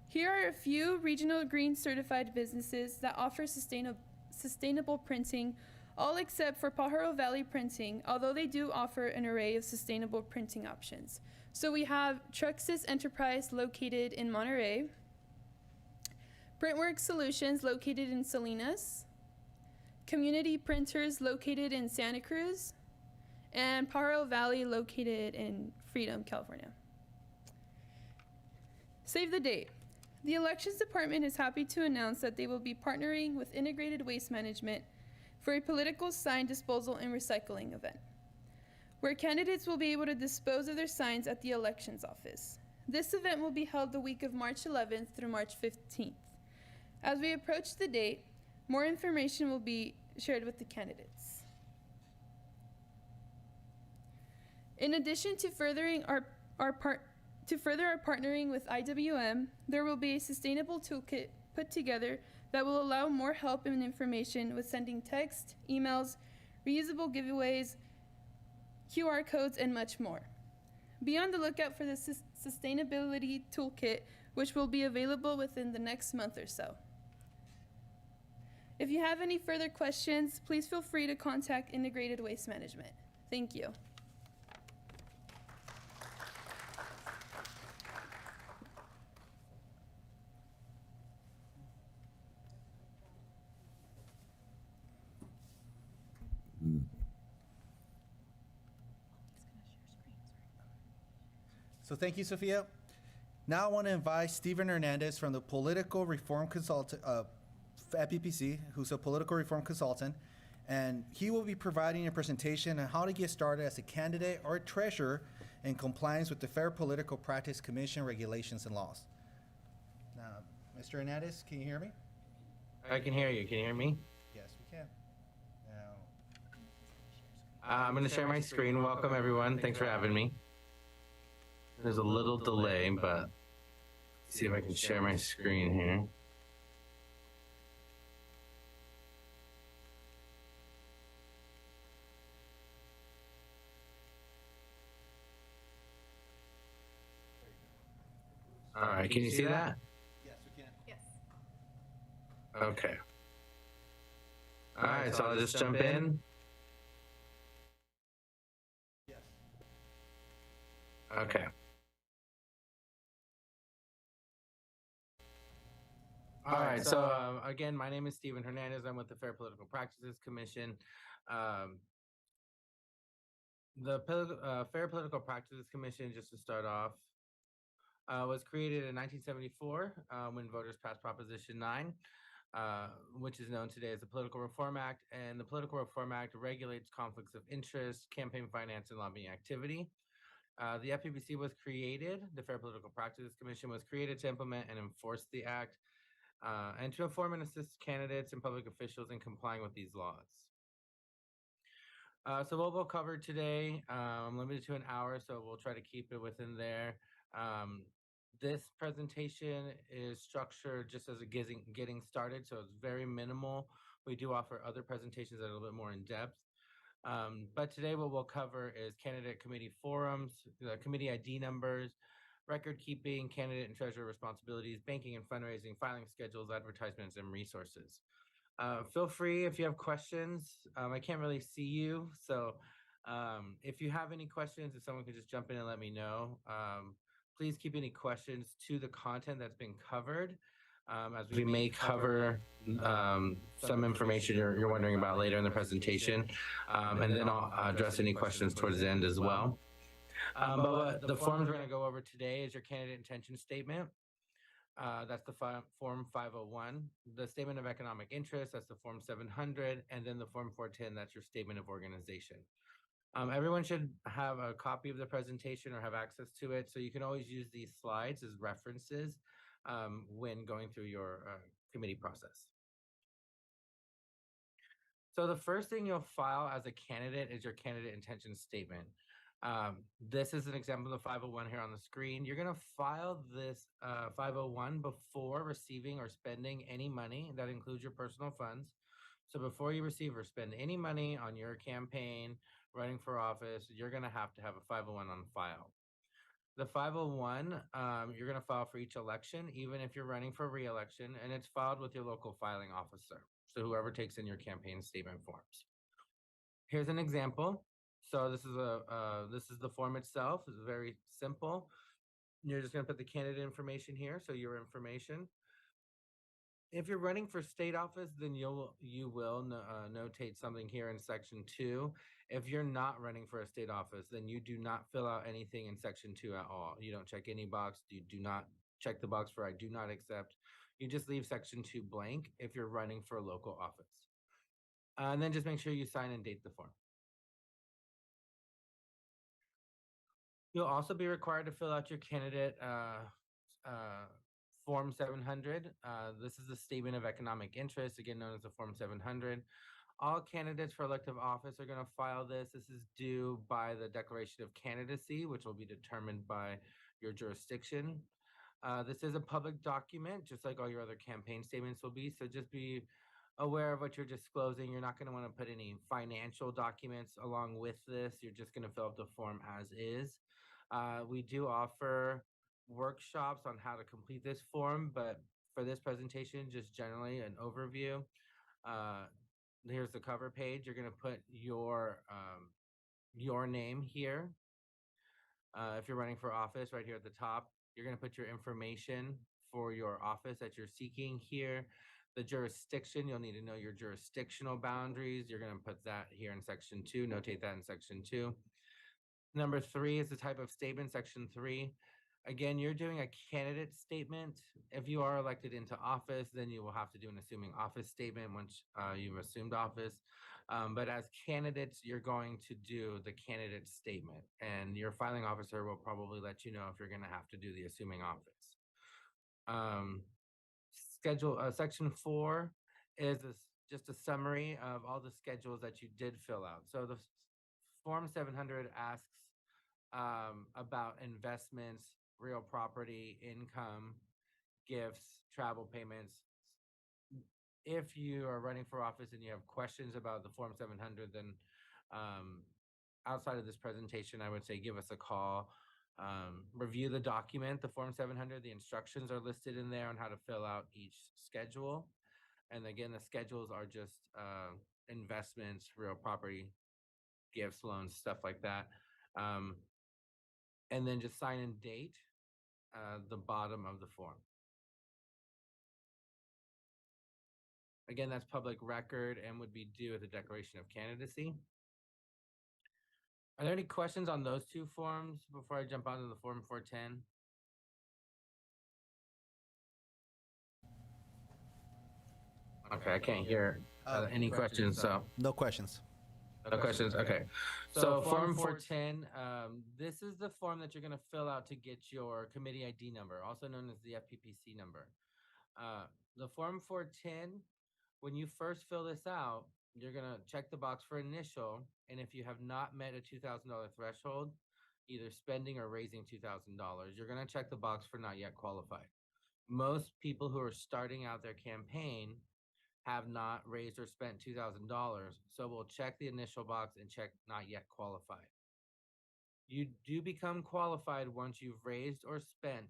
Here are a few regional green certified businesses that offer sustainable printing, all except for Pajaro Valley Printing, although they do offer an array of sustainable printing options. So we have Truxis Enterprise located in Monterey, Printworks Solutions located in Salinas, Community Printers located in Santa Cruz, and Pajaro Valley located in Freedom, California. Save the date. The Elections Department is happy to announce that they will be partnering with Integrated Waste Management for a political sign disposal and recycling event, where candidates will be able to dispose of their signs at the elections office. This event will be held the week of March 11th through March 15th. As we approach the date, more information will be shared with the candidates. In addition to furthering our partnering with IWM, there will be a sustainable toolkit put together that will allow more help and information with sending text, emails, reusable giveaways, QR codes, and much more. Be on the lookout for the Sustainability Toolkit, which will be available within the next month or so. If you have any further questions, please feel free to contact Integrated Waste Management. Thank you. So thank you, Sophia. Now I want to invite Stephen Hernandez from the Political Reform Consultant at PPC, who's a political reform consultant, and he will be providing a presentation on how to get started as a candidate or treasurer in compliance with the Fair Political Practice Commission regulations and laws. Now, Mr. Hernandez, can you hear me? I can hear you. Can you hear me? Yes, we can. Now, I'm going to share my screen. Welcome, everyone. Thanks for having me. There's a little delay, but let's see if I can share my screen here. All right, can you see that? yes, we can. Yes. Okay. All right, so I'll just jump in. Yes. Okay. All right, so again, my name is Stephen Hernandez. I'm with the Fair Political Practices Commission. The Fair Political Practices Commission, just to start off, was created in 1974 when voters passed Proposition 9, which is known today as the Political Reform Act. And the Political Reform Act regulates conflicts of interest, campaign finance, and lobbying activity. The FPPC was created, the Fair Political Practices Commission was created to implement and enforce the act and to inform and assist candidates and public officials in complying with these laws. So what we'll cover today, I'm limited to an hour, so we'll try to keep it within there. This presentation is structured just as a getting started, so it's very minimal. We do offer other presentations that are a little bit more in depth. But today what we'll cover is candidate committee forums, committee ID numbers, record keeping, candidate and treasurer responsibilities, banking and fundraising, filing schedules, advertisements, and resources. Feel free if you have questions. I can't really see you, so if you have any questions, if someone could just jump in and let me know. Please keep any questions to the content that's been covered, as we may cover some information you're wondering about later in the presentation, and then I'll address any questions towards the end as well. But what the forms we're going to go over today is your candidate intention statement. That's the Form 501, the Statement of Economic Interest, that's the Form 700, and then the Form 410, that's your Statement of Organization. Everyone should have a copy of the presentation or have access to it, so you can always use these slides as references when going through your committee process. So the first thing you'll file as a candidate is your candidate intention statement. This is an example of the 501 here on the screen. You're going to file this 501 before receiving or spending any money. That includes your personal funds. So before you receive or spend any money on your campaign, running for office, you're going to have a 501 on file. The 501, you're going to file for each election, even if you're running for re-election, and it's filed with your local filing officer. So whoever takes in your campaign statement forms. Here's an example. So this is the form itself. It's very simple. You're just going to put the candidate information here, so your information. If you're running for state office, then you will notate something here in section 2. If you're not running for a state office, then you do not fill out anything in section 2 at all. You don't check any box. You do not check the box for I do not accept. You just leave section 2 blank if you're running for a local office. And then just make sure you sign and date the form. You'll also be required to fill out your candidate Form 700. This is the Statement of Economic Interest, again known as the Form 700. All candidates for elective office are going to file this. This is due by the Declaration of Candidacy, which will be determined by your jurisdiction. This is a public document, just like all your other campaign statements will be. So just be aware of what you're disclosing. You're not going to want to put any financial documents along with this. You're just going to fill out the form as is. We do offer workshops on how to complete this form, but for this presentation, just generally an overview. Here's the cover page. You're going to put your name here. If you're running for office, right here at the top, you're going to put your information for your office that you're seeking here. The jurisdiction, you'll need to know your jurisdictional boundaries. You're going to put that here in section 2, notate that in section 2. Number 3 is the type of statement, section 3. Again, you're doing a candidate statement. If you are elected into office, then you will have to do an assuming office statement once you've assumed office. But as candidates, you're going to do the candidate statement, and your filing officer will probably let you know if you're going to have to do the assuming office. Um, Section 4 is just a summary of all the schedules that you did fill out. So the Form 700 asks about investments, real property, income, gifts, travel payments. If you are running for office and you have questions about the Form 700, then outside of this presentation, I would say give us a call. Review the document, the Form 700. The instructions are listed in there on how to fill out each schedule. And again, the schedules are just investments, real property, gifts, loans, stuff like that. And then just sign and date the bottom of the form. Again, that's public record and would be due at the declaration of candidacy. Are there any questions on those two forms before I jump onto the Form 410? Okay, I can't hear any questions, so No questions. no questions. Okay. So Form 410, this is the form that you're going to fill out to get your committee ID number, also known as the FPPC number. The Form 410, when you first fill this out, you're going to check the box for initial. And if you have not met a $2,000 threshold, either spending or raising $2,000, you're going to check the box for not yet qualified. Most people who are starting out their campaign have not raised or spent $2,000. So we'll check the initial box and check not yet qualified. You do become qualified once you've raised or spent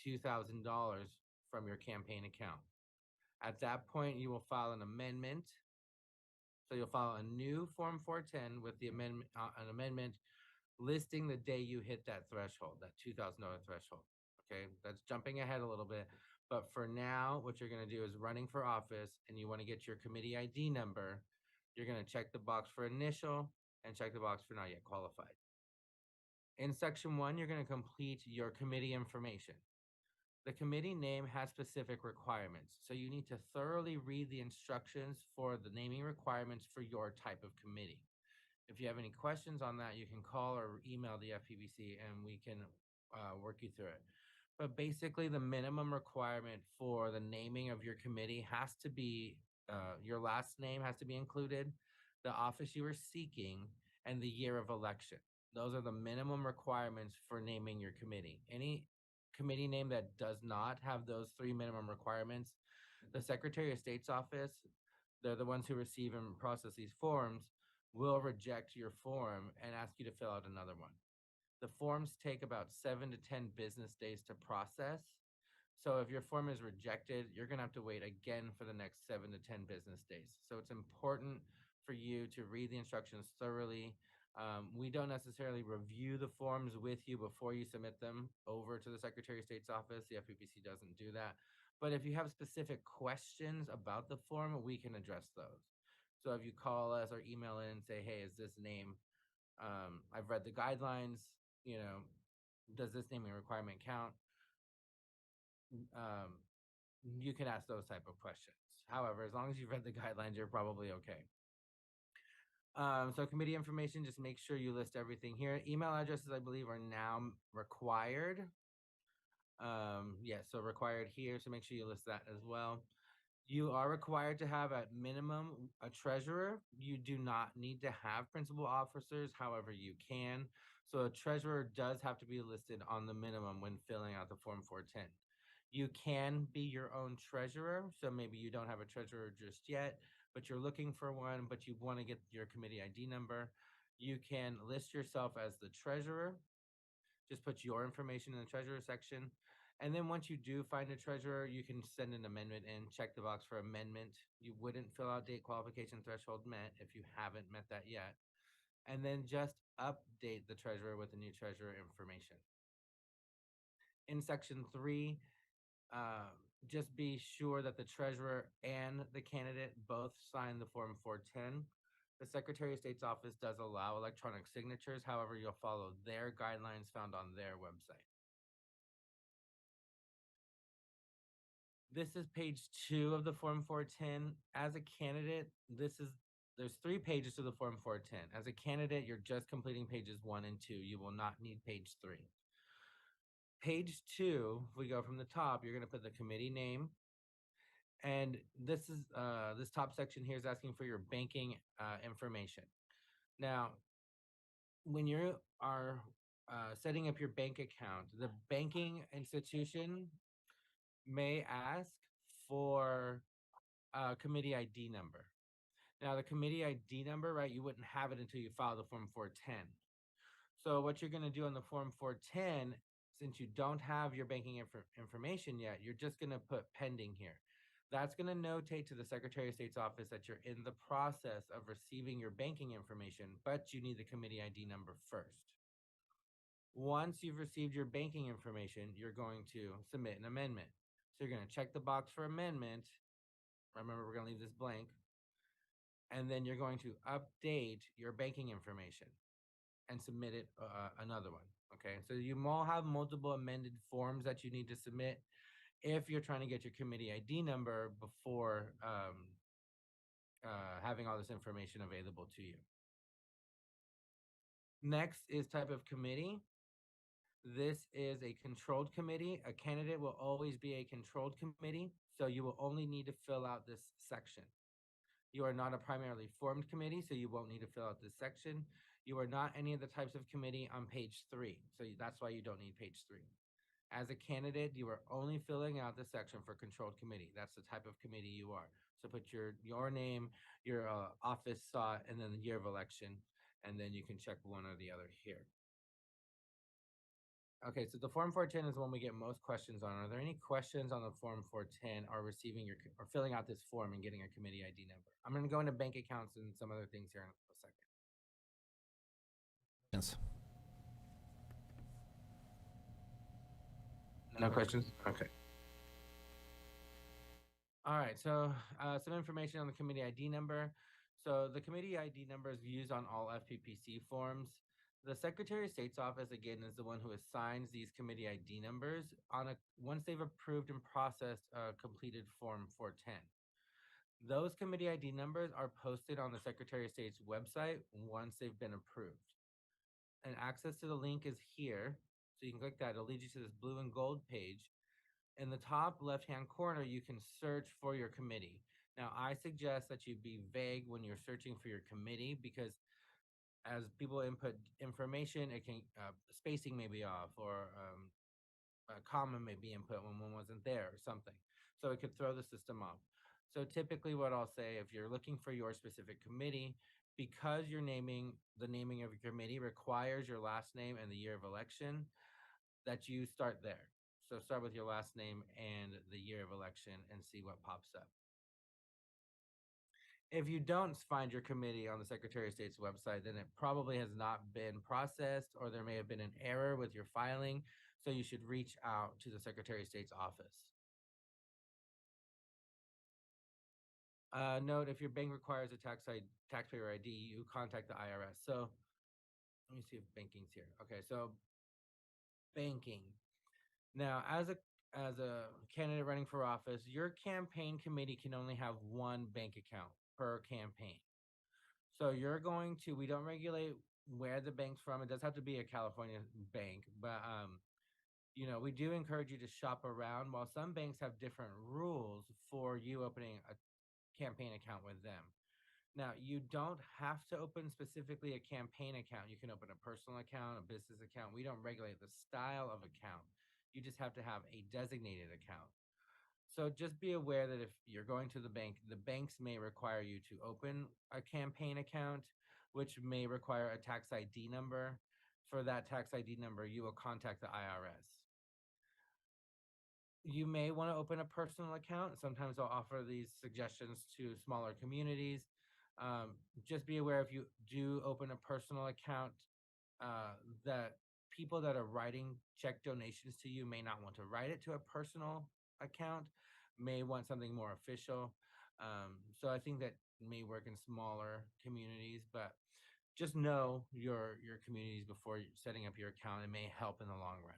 $2,000 from your campaign account. At that point, you will file an amendment. So you'll file a new Form 410 with the amendment, an amendment listing the day you hit that threshold, that $2,000 threshold. Okay, that's jumping ahead a little bit. But for now, what you're going to do is running for office and you want to get your committee ID number. You're going to check the box for initial and check the box for not yet qualified. In section 1, you're going to complete your committee information. The committee name has specific requirements, so you need to thoroughly read the instructions for the naming requirements for your type of committee. If you have any questions on that, you can call or email the FPBC and we can work you through it. But basically, the minimum requirement for the naming of your committee has to be your last name has to be included, the office you are seeking, and the year of election. Those are the minimum requirements for naming your committee. Any committee name that does not have those 3 minimum requirements, the Secretary of State's office, they're the ones who receive and process these forms, will reject your form and ask you to fill out another one. The forms take about 7 to 10 business days to process. So if your form is rejected, you're going to have to wait again for the next 7 to 10 business days. So it's important for you to read the instructions thoroughly. We don't necessarily review the forms with you before you submit them over to the Secretary of State's office. The FPPC doesn't do that. But if you have specific questions about the form, we can address those. So if you call us or email in and say, hey, is this name, I've read the guidelines, you know, does this naming requirement count? You can ask those type of questions. However, as long as you've read the guidelines, you're probably okay. So committee information, just make sure you list everything here. Email addresses, I believe, are now required. So required here, so make sure you list that as well. You are required to have at minimum a treasurer. You do not need to have principal officers, however you can. So a treasurer does have to be listed on the minimum when filling out the Form 410. You can be your own treasurer, so maybe you don't have a treasurer just yet, but you're looking for one, but you want to get your committee ID number. You can list yourself as the treasurer. Just put your information in the treasurer section. And then once you do find a treasurer, you can send an amendment and check the box for amendment. You wouldn't fill out date qualification threshold met if you haven't met that yet. And then just update the treasurer with the new treasurer information. In section 3, just be sure that the treasurer and the candidate both sign the Form 410. The Secretary of State's office does allow electronic signatures. However, you'll follow their guidelines found on their website. This is page 2 of the Form 410. As a candidate, there's 3 pages to the Form 410. As a candidate, you're just completing pages 1 and 2. You will not need page 3. Page 2, if we go from the top, you're going to put the committee name. And this top section here is asking for your banking information. Now, when you are setting up your bank account, the banking institution may ask for a committee ID number. Now, the committee ID number, right, you wouldn't have it until you file the Form 410. So what you're going to do on the Form 410, since you don't have your banking information yet, you're just going to put pending here. That's going to notate to the Secretary of State's office that you're in the process of receiving your banking information, but you need the committee ID number first. Once you've received your banking information, you're going to submit an amendment. So you're going to check the box for amendment. Remember, we're going to leave this blank. And then you're going to update your banking information and submit it another one. Okay, so you all have multiple amended forms that you need to submit if you're trying to get your committee ID number before having all this information available to you. Next is type of committee. This is a controlled committee. A candidate will always be a controlled committee, so you will only need to fill out this section. You are not a primarily formed committee, so you won't need to fill out this section. You are not any of the types of committee on page 3, so that's why you don't need page 3. As a candidate, you are only filling out the section for controlled committee. That's the type of committee you are. So put your name, your office sought, and then the year of election, and then you can check one or the other here. Okay, so the Form 410 is the one we get most questions on. Are there any questions on the Form 410 or filling out this form and getting a committee ID number? I'm going to go into bank accounts and some other things here in a second. Yes. No questions? Okay. All right, so some information on the committee ID number. So the committee ID number is used on all FPPC forms. The Secretary of State's office, again, is the one who assigns these committee ID numbers once they've approved and processed a completed Form 410. Those committee ID numbers are posted on the Secretary of State's website once they've been approved. And access to the link is here. So you can click that. It'll lead you to this blue and gold page. In the top left-hand corner, you can search for your committee. Now, I suggest that you be vague when you're searching for your committee because as people input information, it can spacing may be off or a comma may be input when one wasn't there or something. So it could throw the system off. So typically what I'll say, if you're looking for your specific committee, because the naming of your committee requires your last name and the year of election, that you start there. So start with your last name and the year of election and see what pops up. If you don't find your committee on the Secretary of State's website, then it probably has not been processed or there may have been an error with your filing. So you should reach out to the Secretary of State's office. Note, if your bank requires a taxpayer ID, you contact the IRS. So let me see if banking's here. Okay, so banking. Now, as a candidate running for office, your campaign committee can only have one bank account per campaign. So we don't regulate where the bank's from. It does have to be a California bank, but we do encourage you to shop around. While some banks have different rules for you opening a campaign account with them. Now, you don't have to open specifically a campaign account. You can open a personal account, a business account. We don't regulate the style of account. You just have to have a designated account. So just be aware that if you're going to the banks may require you to open a campaign account, which may require a tax ID number. For that tax ID number, you will contact the IRS. You may want to open a personal account. Sometimes I'll offer these suggestions to smaller communities. Just be aware if you do open a personal account, that people that are writing check donations to you may not want to write it to a personal account, may want something more official. So I think that may work in smaller communities, but just know your communities before setting up your account. It may help in the long run.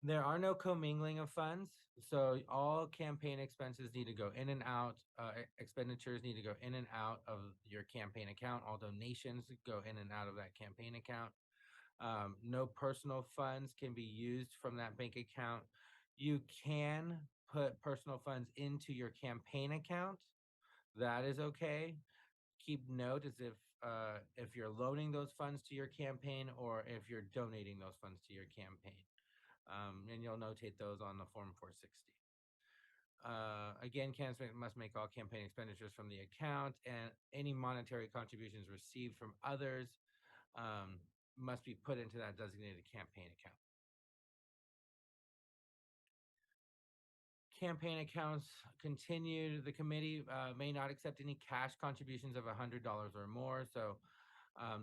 There are no commingling of funds, so all campaign expenses need to go in and out. Expenditures need to go in and out of your campaign account. All donations go in and out of that campaign account. No personal funds can be used from that bank account. You can put personal funds into your campaign account. That is okay. Keep note as if you're loaning those funds to your campaign or if you're donating those funds to your campaign. And you'll notate those on the Form 460. Again, candidates must make all campaign expenditures from the account, and any monetary contributions received from others must be put into that designated campaign account. Campaign accounts continued. The committee may not accept any cash contributions of $100 or more, so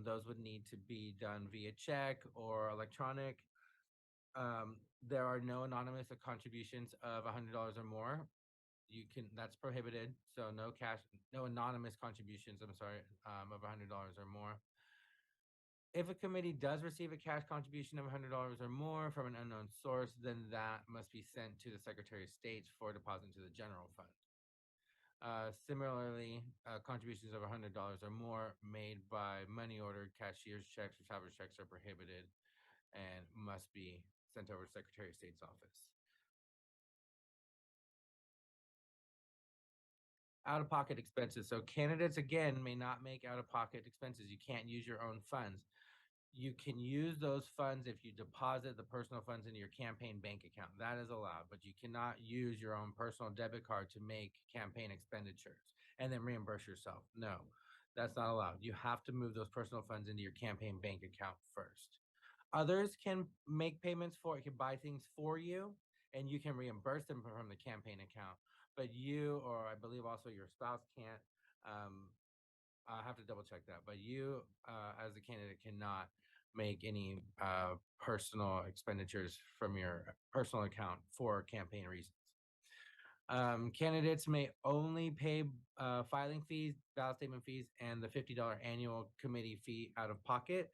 those would need to be done via check or electronic. There are no anonymous contributions of $100 or more. That's prohibited. So no anonymous contributions, I'm sorry, of $100 or more. If a committee does receive a cash contribution of $100 or more from an unknown source, then that must be sent to the Secretary of State for deposit into the general fund. Similarly, contributions of $100 or more made by money order, cashier's checks, or traveler's checks are prohibited and must be sent over to Secretary of State's office. Out-of-pocket expenses. So candidates, again, may not make out-of-pocket expenses. You can't use your own funds. You can use those funds if you deposit the personal funds into your campaign bank account. That is allowed, but you cannot use your own personal debit card to make campaign expenditures and then reimburse yourself. No, that's not allowed. You have to move those personal funds into your campaign bank account first. Others can make payments can buy things for you, and you can reimburse them from the campaign account. But you, or I believe also your spouse, can't. I'll have to double check that. But you, as a candidate, cannot make any personal expenditures from your personal account for campaign reasons. Candidates may only pay filing fees, ballot statement fees, and the $50 annual committee fee out of pocket.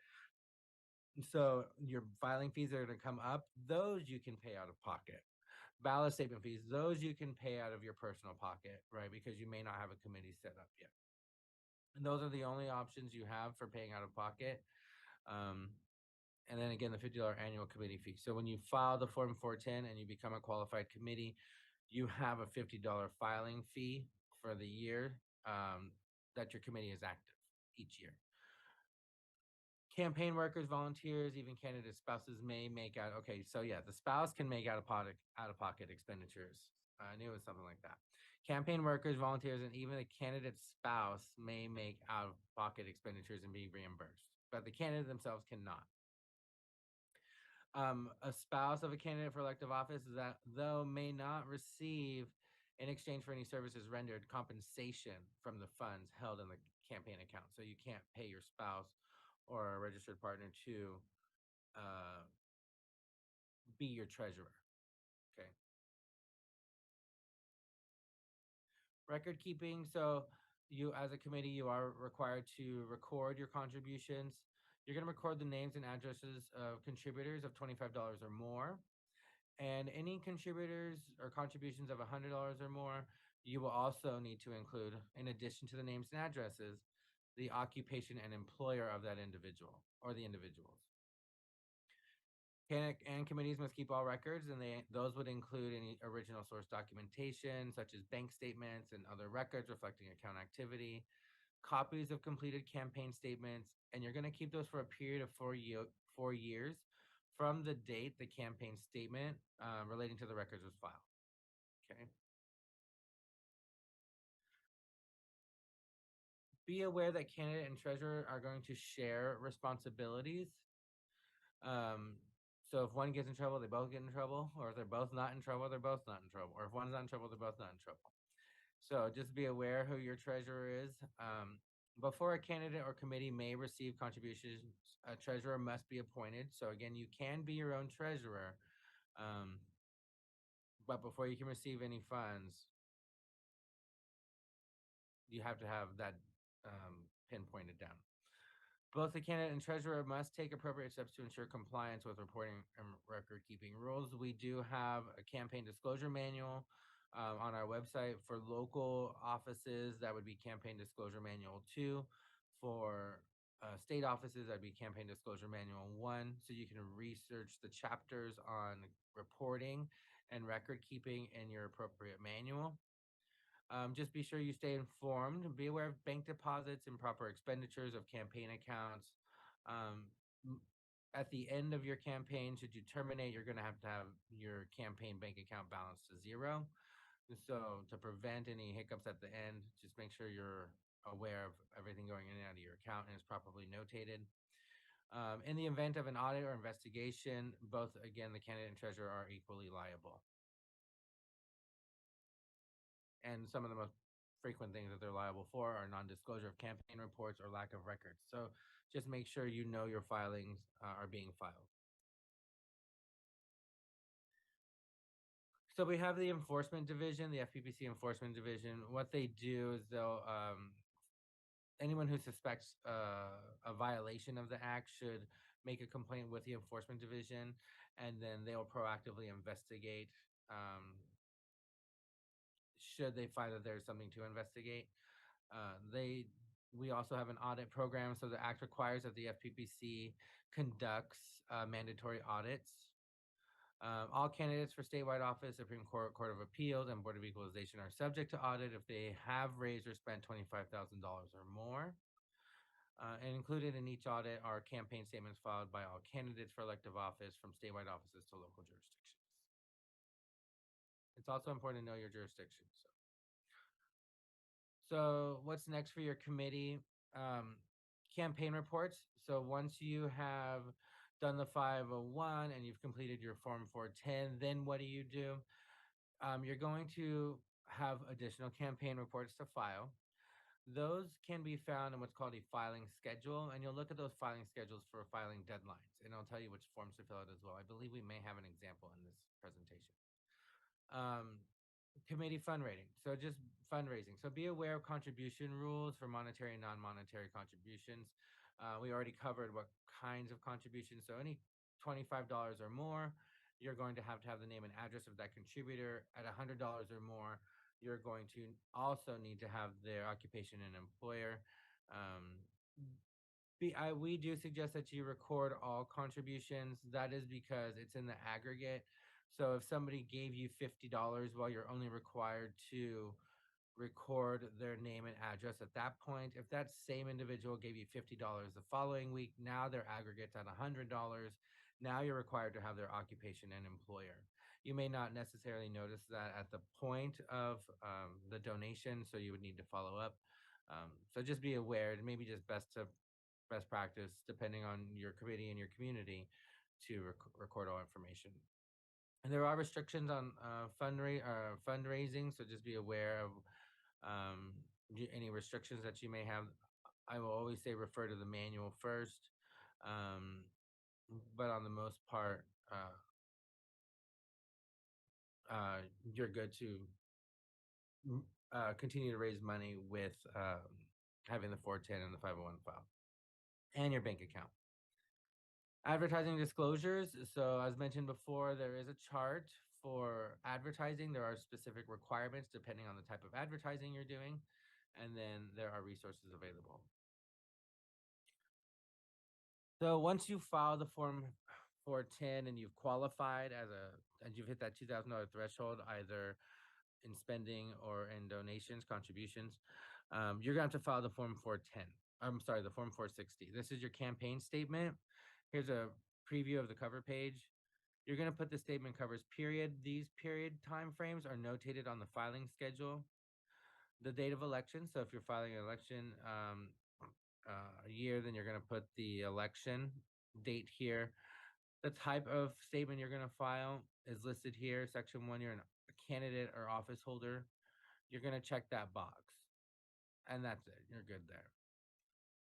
So your filing fees are going to come up. Those you can pay out of pocket. Ballot statement fees, those you can pay out of your personal pocket, right? Because you may not have a committee set up yet. And those are the only options you have for paying out of pocket. And then again, the $50 annual committee fee. So when you file the Form 410 and you become a qualified committee, you have a $50 filing fee for the year that your committee is active each year. Campaign workers, volunteers, even candidate spouses may make out. Okay, so yeah, the spouse can make out of pocket expenditures. I knew it was something like that. Campaign workers, volunteers, and even the candidate's spouse may make out of pocket expenditures and be reimbursed, but the candidate themselves cannot. A spouse of a candidate for elective office that though may not receive in exchange for any services rendered compensation from the funds held in the campaign account. So you can't pay your spouse or a registered partner to be your treasurer. Okay. Record keeping. So you, as a committee, you are required to record your contributions. You're going to record the names and addresses of contributors of $25 or more. And any contributors or contributions of $100 or more, you will also need to include, in addition to the names and addresses, the occupation and employer of that individual or the individuals. And committees must keep all records, and those would include any original source documentation, such as bank statements and other records reflecting account activity, copies of completed campaign statements, and you're going to keep those for a period of 4 years from the date the campaign statement relating to the records was filed. Okay. Be aware that candidate and treasurer are going to share responsibilities. So if one gets in trouble, they both get in trouble, or if they're both not in trouble, they're both not in trouble, or if one's not in trouble, they're both not in trouble. So just be aware who your treasurer is. Before a candidate or committee may receive contributions, a treasurer must be appointed. So again, you can be your own treasurer, but before you can receive any funds, you have to have that pinpointed down. Both the candidate and treasurer must take appropriate steps to ensure compliance with reporting and record keeping rules. We do have a campaign disclosure manual on our website for local offices. That would be campaign disclosure manual 2. For state offices, that'd be campaign disclosure manual 1. So you can research the chapters on reporting and record keeping in your appropriate manual. Just be sure you stay informed. Be aware of bank deposits and proper expenditures of campaign accounts. Um, at the end of your campaign, should you terminate, you're going to have your campaign bank account balance to 0. So to prevent any hiccups at the end, just make sure you're aware of everything going in and out of your account and is properly notated. In the event of an audit or investigation, both, again, the candidate and treasurer are equally liable. And some of the most frequent things that they're liable for are non-disclosure of campaign reports or lack of records. So just make sure you know your filings are being filed. So we have the enforcement division, the FPPC enforcement division. What they do is they'll anyone who suspects a violation of the act should make a complaint with the enforcement division, and then they'll proactively investigate should they find that there's something to investigate. We also have an audit program. So the act requires that the FPPC conducts mandatory audits. All candidates for statewide office, Supreme Court, Court of Appeals, and Board of Equalization are subject to audit if they have raised or spent $25,000 or more. And included in each audit are campaign statements filed by all candidates for elective office, from statewide offices to local jurisdictions. It's also important to know your jurisdiction. So what's next for your committee? Campaign reports. So once you have done the 501 and you've completed your Form 410, then what do? You're going to have additional campaign reports to file. Those can be found in what's called a filing schedule, and you'll look at those filing schedules for filing deadlines, and I'll tell you which forms to fill out as well. I believe we may have an example in this presentation. Committee fundraising. So just fundraising. So be aware of contribution rules for monetary and non-monetary contributions. We already covered what kinds of contributions. So any $25 or more, you're going to have the name and address of that contributor. At $100 or more, you're going to also need to have their occupation and employer. We do suggest that you record all contributions. That is because it's in the aggregate. So if somebody gave you $50, well, you're only required to record their name and address at that point. If that same individual gave you $50 the following week, now their aggregate's at $100. Now you're required to have their occupation and employer. You may not necessarily notice that at the point of the donation, so you would need to follow up. So just be aware. It may be just best practice, depending on your committee and your community, to record all information. And there are restrictions on fundraising, so just be aware of any restrictions that you may have. I will always say refer to the manual first, but on the most part, you're good to continue to raise money with having the 410 and the 501 file and your bank account. Advertising disclosures. So as mentioned before, there is a chart for advertising. There are specific requirements depending on the type of advertising you're doing, and then there are resources available. So once you file the Form 410 and you've qualified and you've hit that $2,000 threshold, either in spending or in donations, contributions, you're going to have to file the Form 410. I'm sorry, the Form 460. This is your campaign statement. Here's a preview of the cover page. You're going to put the statement covers period. These period timeframes are notated on the filing schedule. The date of election. So if you're filing an election year, then you're going to put the election date here. The type of statement you're going to file is listed here. Section 1, you're a candidate or office holder. You're going to check that box. And that's it. You're good there.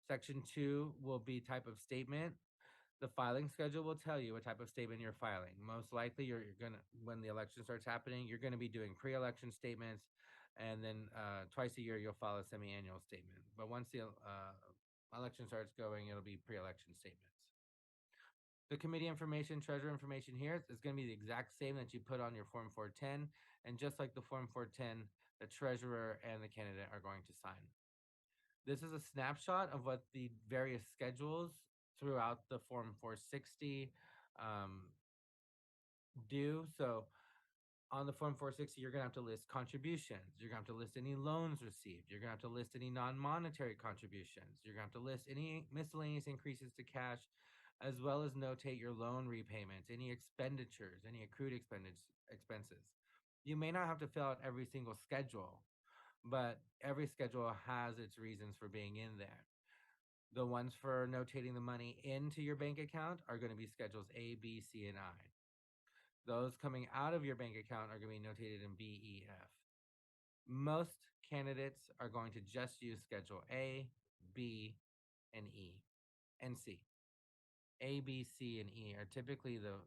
Section 2 will be type of statement. The filing schedule will tell you what type of statement you're filing. Most likely, you're gonna, when the election starts happening, you're gonna be doing pre-election statements, and then twice a year you'll file a semi-annual statement. But once the election starts going, it'll be pre-election statements. The committee information, treasurer information here is going to be the exact same that you put on your Form 410. And just like the Form 410, the treasurer and the candidate are going to sign. This is a snapshot of what the various schedules throughout the Form 460 do. So on the Form 460, you're going to have to list contributions. You're going to have to list any loans received. You're going to have to list any non-monetary contributions. You're going to have to list any miscellaneous increases to cash, as well as notate your loan repayments, any expenditures, any accrued expenses. You may not have to fill out every single schedule, but every schedule has its reasons for being in there. The ones for notating the money into your bank account are going to be schedules A, B, C, and I. Those coming out of your bank account are going to be notated in B, E, F. Most candidates are going to just use schedule A, B, and E, and C. A, B, C, and E are typically the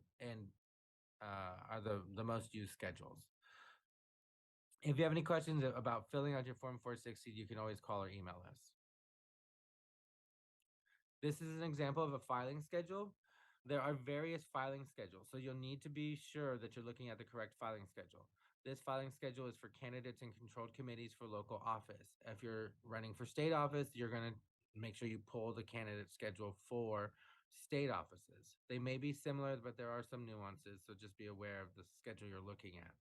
most used schedules. If you have any questions about filling out your Form 460, you can always call or email us. This is an example of a filing schedule. There are various filing schedules, so you'll need to be sure that you're looking at the correct filing schedule. This filing schedule is for candidates and controlled committees for local office. If you're running for state office, you're going to make sure you pull the candidate schedule for state offices. They may be similar, but there are some nuances, so just be aware of the schedule you're looking at.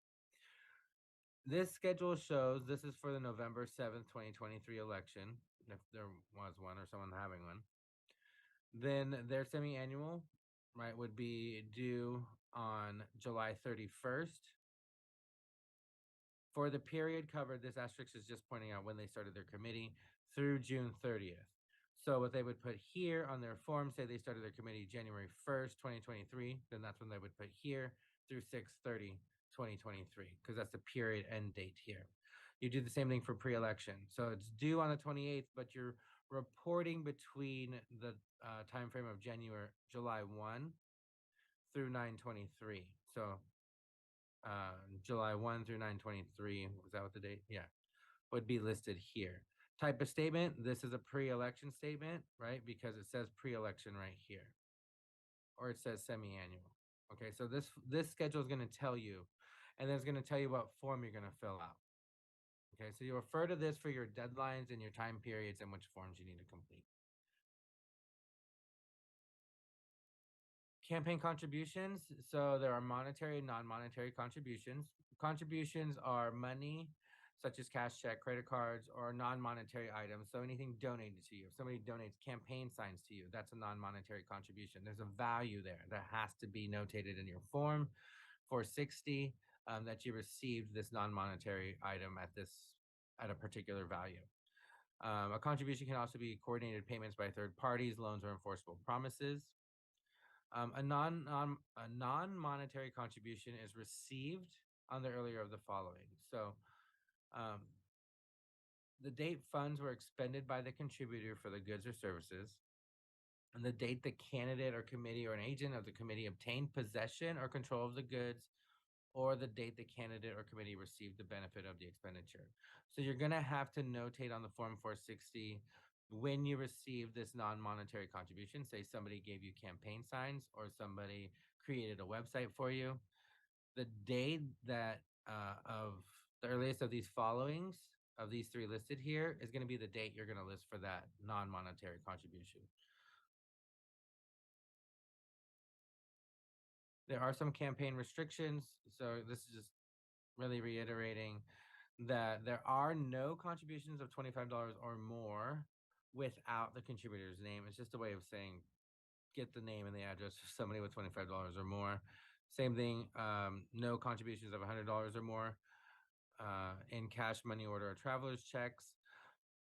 This schedule shows, this is for the November 7th, 2023 election, if there was one or someone having one. Then their semi-annual, right, would be due on July 31st. For the period covered, this asterisk is just pointing out when they started their committee through June 30th. So what they would put here on their form, say they started their committee January 1st, 2023, then that's when they would put here through 6/30/2023, because that's the period end date here. You do the same thing for pre-election. So it's due on the 28th, but you're reporting between the time frame of July 1 through 9/23. So July 1 through 9/23, was that what the date? Yeah, would be listed here. Type of statement, this is a pre-election statement, right? Because it says pre-election right here, or it says semi-annual. Okay, so this schedule is going to tell you, and then it's going to tell you what form you're going to fill out. Okay, so you refer to this for your deadlines and your time periods and which forms you need to complete. Campaign contributions. So there are monetary and non-monetary contributions. Contributions are money, such as cash, check, credit cards, or non-monetary items. So anything donated to you. If somebody donates campaign signs to you, that's a non-monetary contribution. There's a value there that has to be notated in your form 460 that you received this non-monetary item at a particular value. A contribution can also be coordinated payments by third parties, loans, or enforceable promises. A non-monetary contribution is received on the earlier of the following. So the date funds were expended by the contributor for the goods or services, and the date the candidate or committee or an agent of the committee obtained possession or control of the goods, or the date the candidate or committee received the benefit of the expenditure. So you're going to have to notate on the Form 460 when you receive this non-monetary contribution. Say somebody gave you campaign signs or somebody created a website for you. The date that of the earliest of these followings, of these three listed here, is going to be the date you're going to list for that non-monetary contribution. There are some campaign restrictions. So this is just really reiterating that there are no contributions of $25 or more without the contributor's name. It's just a way of saying get the name and the address of somebody with $25 or more. Same thing, no contributions of $100 or more in cash, money order, or traveler's checks.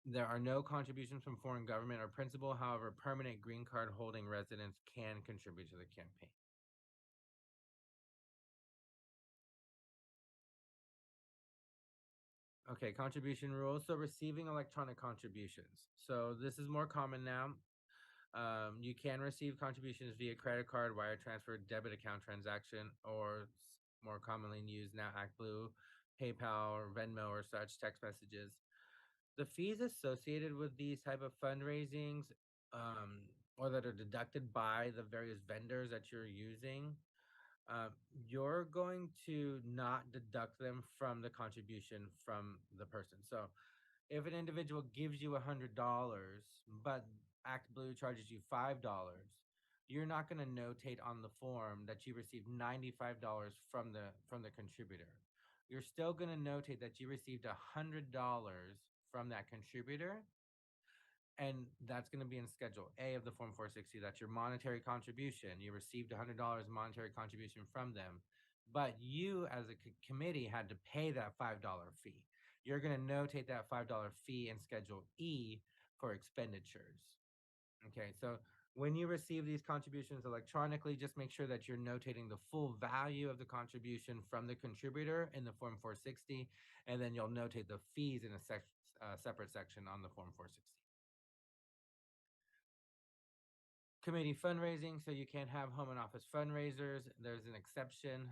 There are no contributions from foreign government or principal. However, permanent green card holding residents can contribute to the campaign. Okay, contribution rules. So receiving electronic contributions. So this is more common now. You can receive contributions via credit card, wire transfer, debit account transaction, or more commonly used now, ActBlue, PayPal or Venmo or such text messages. The fees associated with these type of fundraisings, um, or that are deducted by the various vendors that you're using, uh, you're going to not deduct them from the contribution from the person. So if an individual gives you $100, but Act Blue charges you $5, you're not going to notate on the form that you received $95 from the contributor. You're still going to notate that you received $100 from that contributor, and that's going to be in Schedule A of the Form 460. That's your monetary contribution. You received $100 monetary contribution from them, but you as a committee had to pay that $5 fee. You're going to notate that $5 fee in Schedule E for expenditures. Okay, so when you receive these contributions electronically, just make sure that you're notating the full value of the contribution from the contributor in the Form 460, and then you'll notate the fees in a separate section on the Form 460. Committee fundraising, so you can't have home and office fundraisers. There's an exception.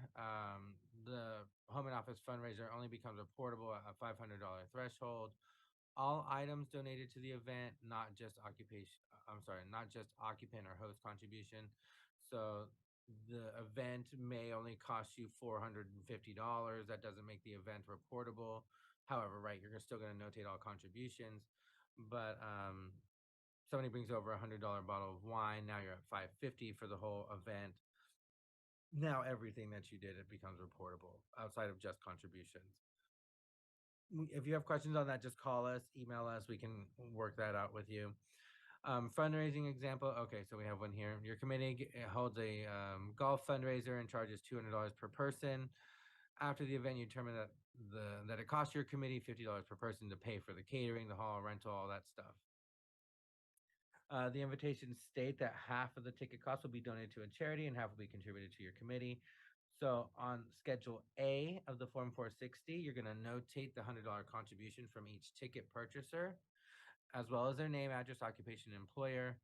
The home and office fundraiser only becomes reportable at a $500 threshold. All items donated to the event, not just not just occupant or host contribution. So the event may only cost you $450. That doesn't make the event reportable. However, right, you're still going to notate all contributions, but somebody brings over $100 bottle of wine, now you're at $550 for the whole event. Now everything that you did, it becomes reportable outside of just contributions. If you have questions on that, just call us, email us. We can work that out with you. Fundraising example. Okay, so we have one here. Your committee holds a golf fundraiser and charges $200 per person. After the event, you determine that it costs your committee $50 per person to pay for the catering, the hall rental, all that stuff. The invitations state that half of the ticket cost will be donated to a charity and half will be contributed to your committee. So on Schedule A of the Form 460, you're going to notate the $100 contribution from each ticket purchaser, as well as their name, address, occupation, and employer,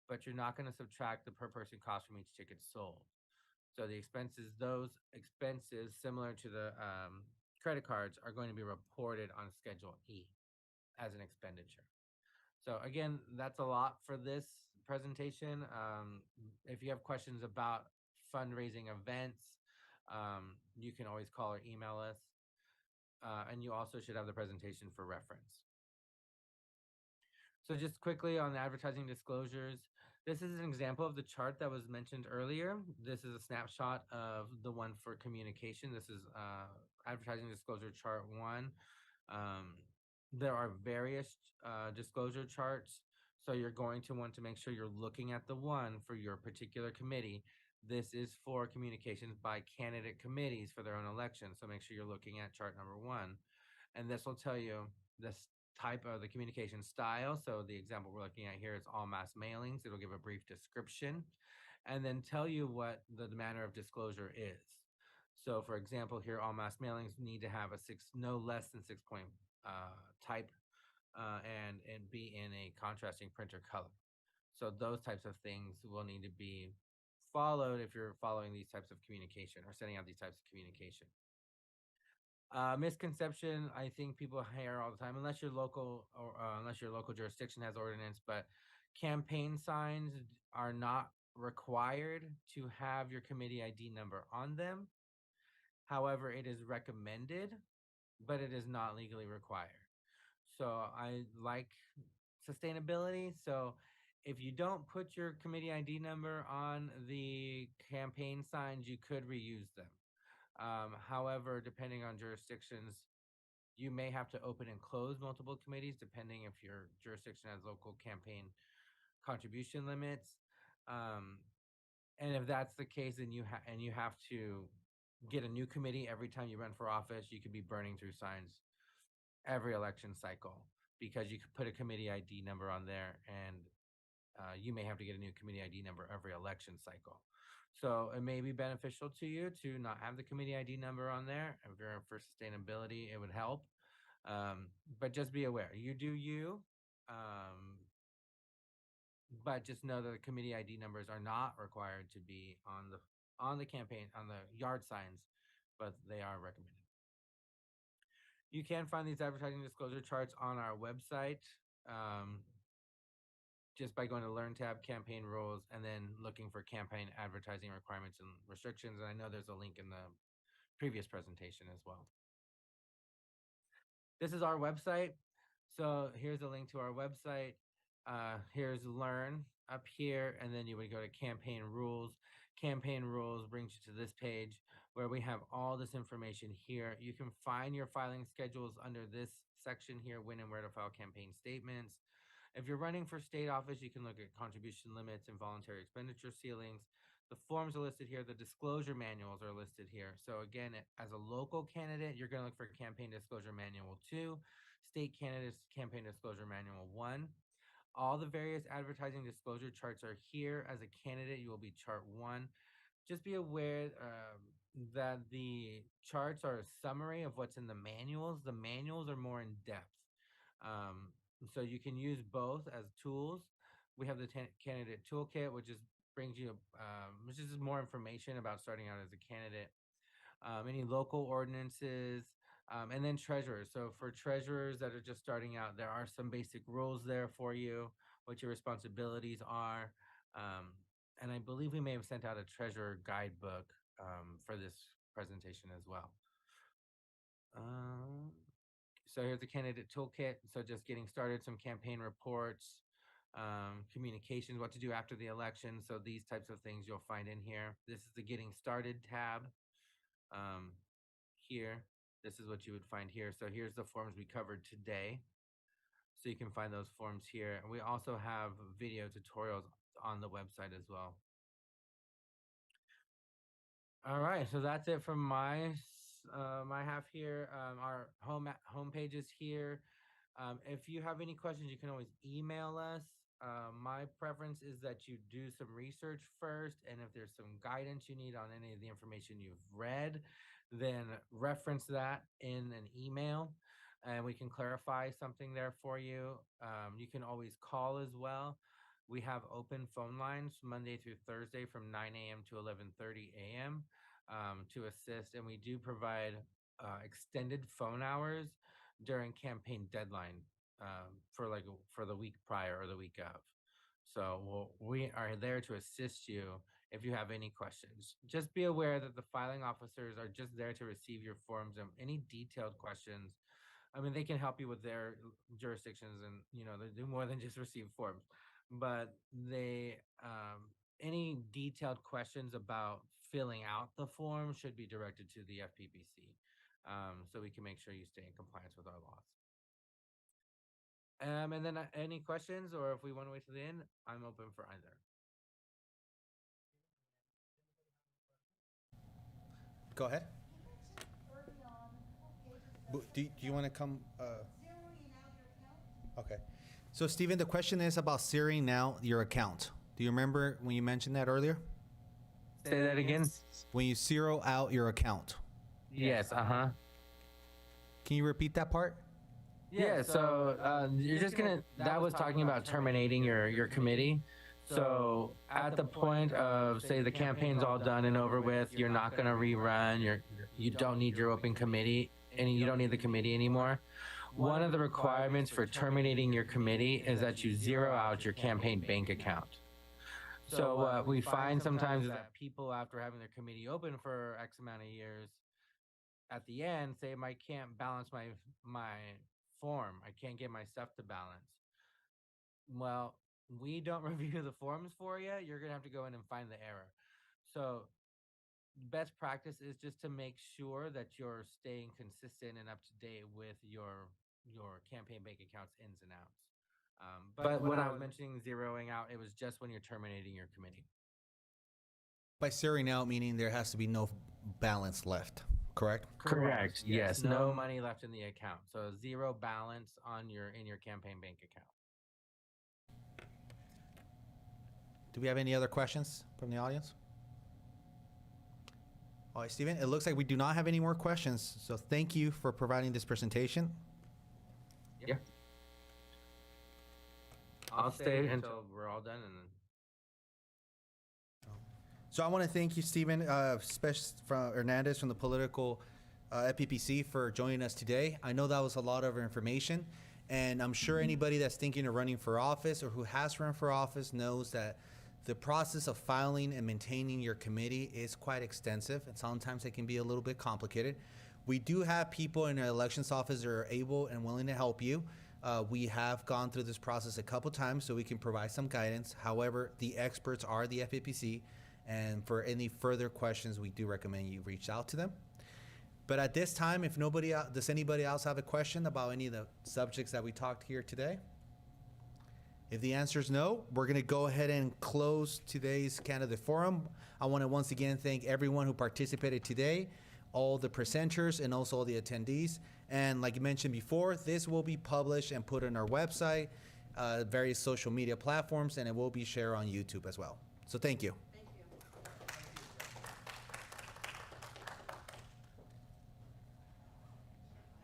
but you're not going to subtract the per person cost from each ticket sold. So the expenses, those expenses similar to the credit cards, are going to be reported on Schedule E as an expenditure. So again, that's a lot for this presentation. If you have questions about fundraising events, you can always call or email us. And you also should have the presentation for reference. So just quickly on the advertising disclosures, this is an example of the chart that was mentioned earlier. This is a snapshot of the one for communication. This is advertising disclosure chart 1. There are various disclosure charts, so you're going to want to make sure you're looking at the one for your particular committee. This is for communications by candidate committees for their own election, so make sure you're looking at chart number 1. And this will tell you this type of the communication style. So the example we're looking at here is all mass mailings. It'll give a brief description and then tell you what the manner of disclosure is. So for example, here, all mass mailings need to have no less than 6-point type and be in a contrasting printer color. So those types of things will need to be followed if you're following these types of communication or sending out these types of communication. Misconception, I think people hear all the time, unless your local or unless your local jurisdiction has ordinance, but campaign signs are not required to have your committee ID number on them. However, it is recommended, but it is not legally required. So I like sustainability. So if you don't put your committee ID number on the campaign signs, you could reuse them. However, depending on jurisdictions, you may have to open and close multiple committees, depending if your jurisdiction has local campaign contribution limits. And if that's the case, then you have to get a new committee every time you run for office. You could be burning through signs every election cycle because you could put a committee ID number on there, and you may have to get a new committee ID number every election cycle. So it may be beneficial to you to not have the committee ID number on there. If you're for sustainability, it would help. But just be aware, you do you. But just know that the committee ID numbers are not required to be on the campaign, on the yard signs, but they are recommended. You can find these advertising disclosure charts on our website just by going to Learn tab, Campaign Rules, and then looking for campaign advertising requirements and restrictions. And I know there's a link in the previous presentation as well. This is our website. So here's a link to our website. Here's Learn up here, and then you would go to Campaign Rules. Campaign Rules brings you to this page where we have all this information here. You can find your filing schedules under this section here, when and where to file campaign statements. If you're running for state office, you can look at contribution limits and voluntary expenditure ceilings. The forms are listed here. The disclosure manuals are listed here. So again, as a local candidate, you're going to look for Campaign Disclosure Manual 2, State Candidates Campaign Disclosure Manual 1. All the various advertising disclosure charts are here. As a candidate, you will be chart 1. Just be aware that the charts are a summary of what's in the manuals. The manuals are more in depth. So you can use both as tools. We have the candidate toolkit, which brings you, which is more information about starting out as a candidate. Any local ordinances, and then treasurers. So for treasurers that are just starting out, there are some basic rules there for you, what your responsibilities are. And I believe we may have sent out a treasurer guidebook for this presentation as well. So here's the candidate toolkit. So just getting started, some campaign reports, communications, what to do after the election. So these types of things you'll find in here. This is the getting started tab. Here, this is what you would find here. So here's the forms we covered today. So you can find those forms here. And we also have video tutorials on the website as well. All right, so that's it from my half here. Our home page is here. If you have any questions, you can always email us. My preference is that you do some research first, and if there's some guidance you need on any of the information you've read, then reference that in an email, and we can clarify something there for you. You can always call as well. We have open phone lines Monday through Thursday from 9 a.m. to 11:30 a.m. To assist, and we do provide extended phone hours during campaign deadline for the week prior or the week of. So we are there to assist you if you have any questions. Just be aware that the filing officers are just there to receive your forms, and any detailed questions, I mean, they can help you with their jurisdictions, and they do more than just receive forms, but they any detailed questions about filling out the form should be directed to the FPPC, so we can make sure you stay in compliance with our laws. And then any questions, or if we want to wait to the end, I'm open for either. Go ahead. Do you want to come? Okay. So, Stephen, the question is about zeroing out your account. Do you remember when you mentioned that earlier? Say that again. When you zero out your account. Yes. Can you repeat that part? Yeah. So you're just gonna. That was talking about terminating your committee. So at the point of, say, the campaign's all done and over with, you're not gonna rerun. You don't need your open committee, and you don't need the committee anymore. One of the requirements for terminating your committee is that you zero out your campaign bank account. So what we find sometimes is that people, after having their committee open for X amount of years, at the end say, I can't balance my form. I can't get my stuff to balance. Well, we don't review the forms for you. You're going to have to go in and find the error. So best practice is just to make sure that you're staying consistent and up to date with your campaign bank accounts ins and outs. But when I was mentioning zeroing out, it was just when you're terminating your committee. By zeroing out, meaning there has to be no balance left, correct? Correct. Yes. No money left in the account. So zero balance in your campaign bank account. Do we have any other questions from the audience? All right, Stephen, it looks like we do not have any more questions. So thank you for providing this presentation. Yeah. I'll stay until we're all done, and then. So I want to thank you, Stephen, especially from Hernandez from the Political FPPC for joining us today. I know that was a lot of information, and I'm sure anybody that's thinking of running for office or who has run for office knows that the process of filing and maintaining your committee is quite extensive, and sometimes it can be a little bit complicated. We do have people in our elections office that are able and willing to help you. We have gone through this process a couple times, so we can provide some guidance. However, the experts are the FPPC, and for any further questions, we do recommend you reach out to them. But at this time, if nobody does anybody else have a question about any of the subjects that we talked here today? If the answer is no, we're going to go ahead and close today's candidate forum. I want to once again thank everyone who participated today, all the presenters, and also all the attendees. And like you mentioned before, this will be published and put on our website, various social media platforms, and it will be shared on YouTube as well. So thank you.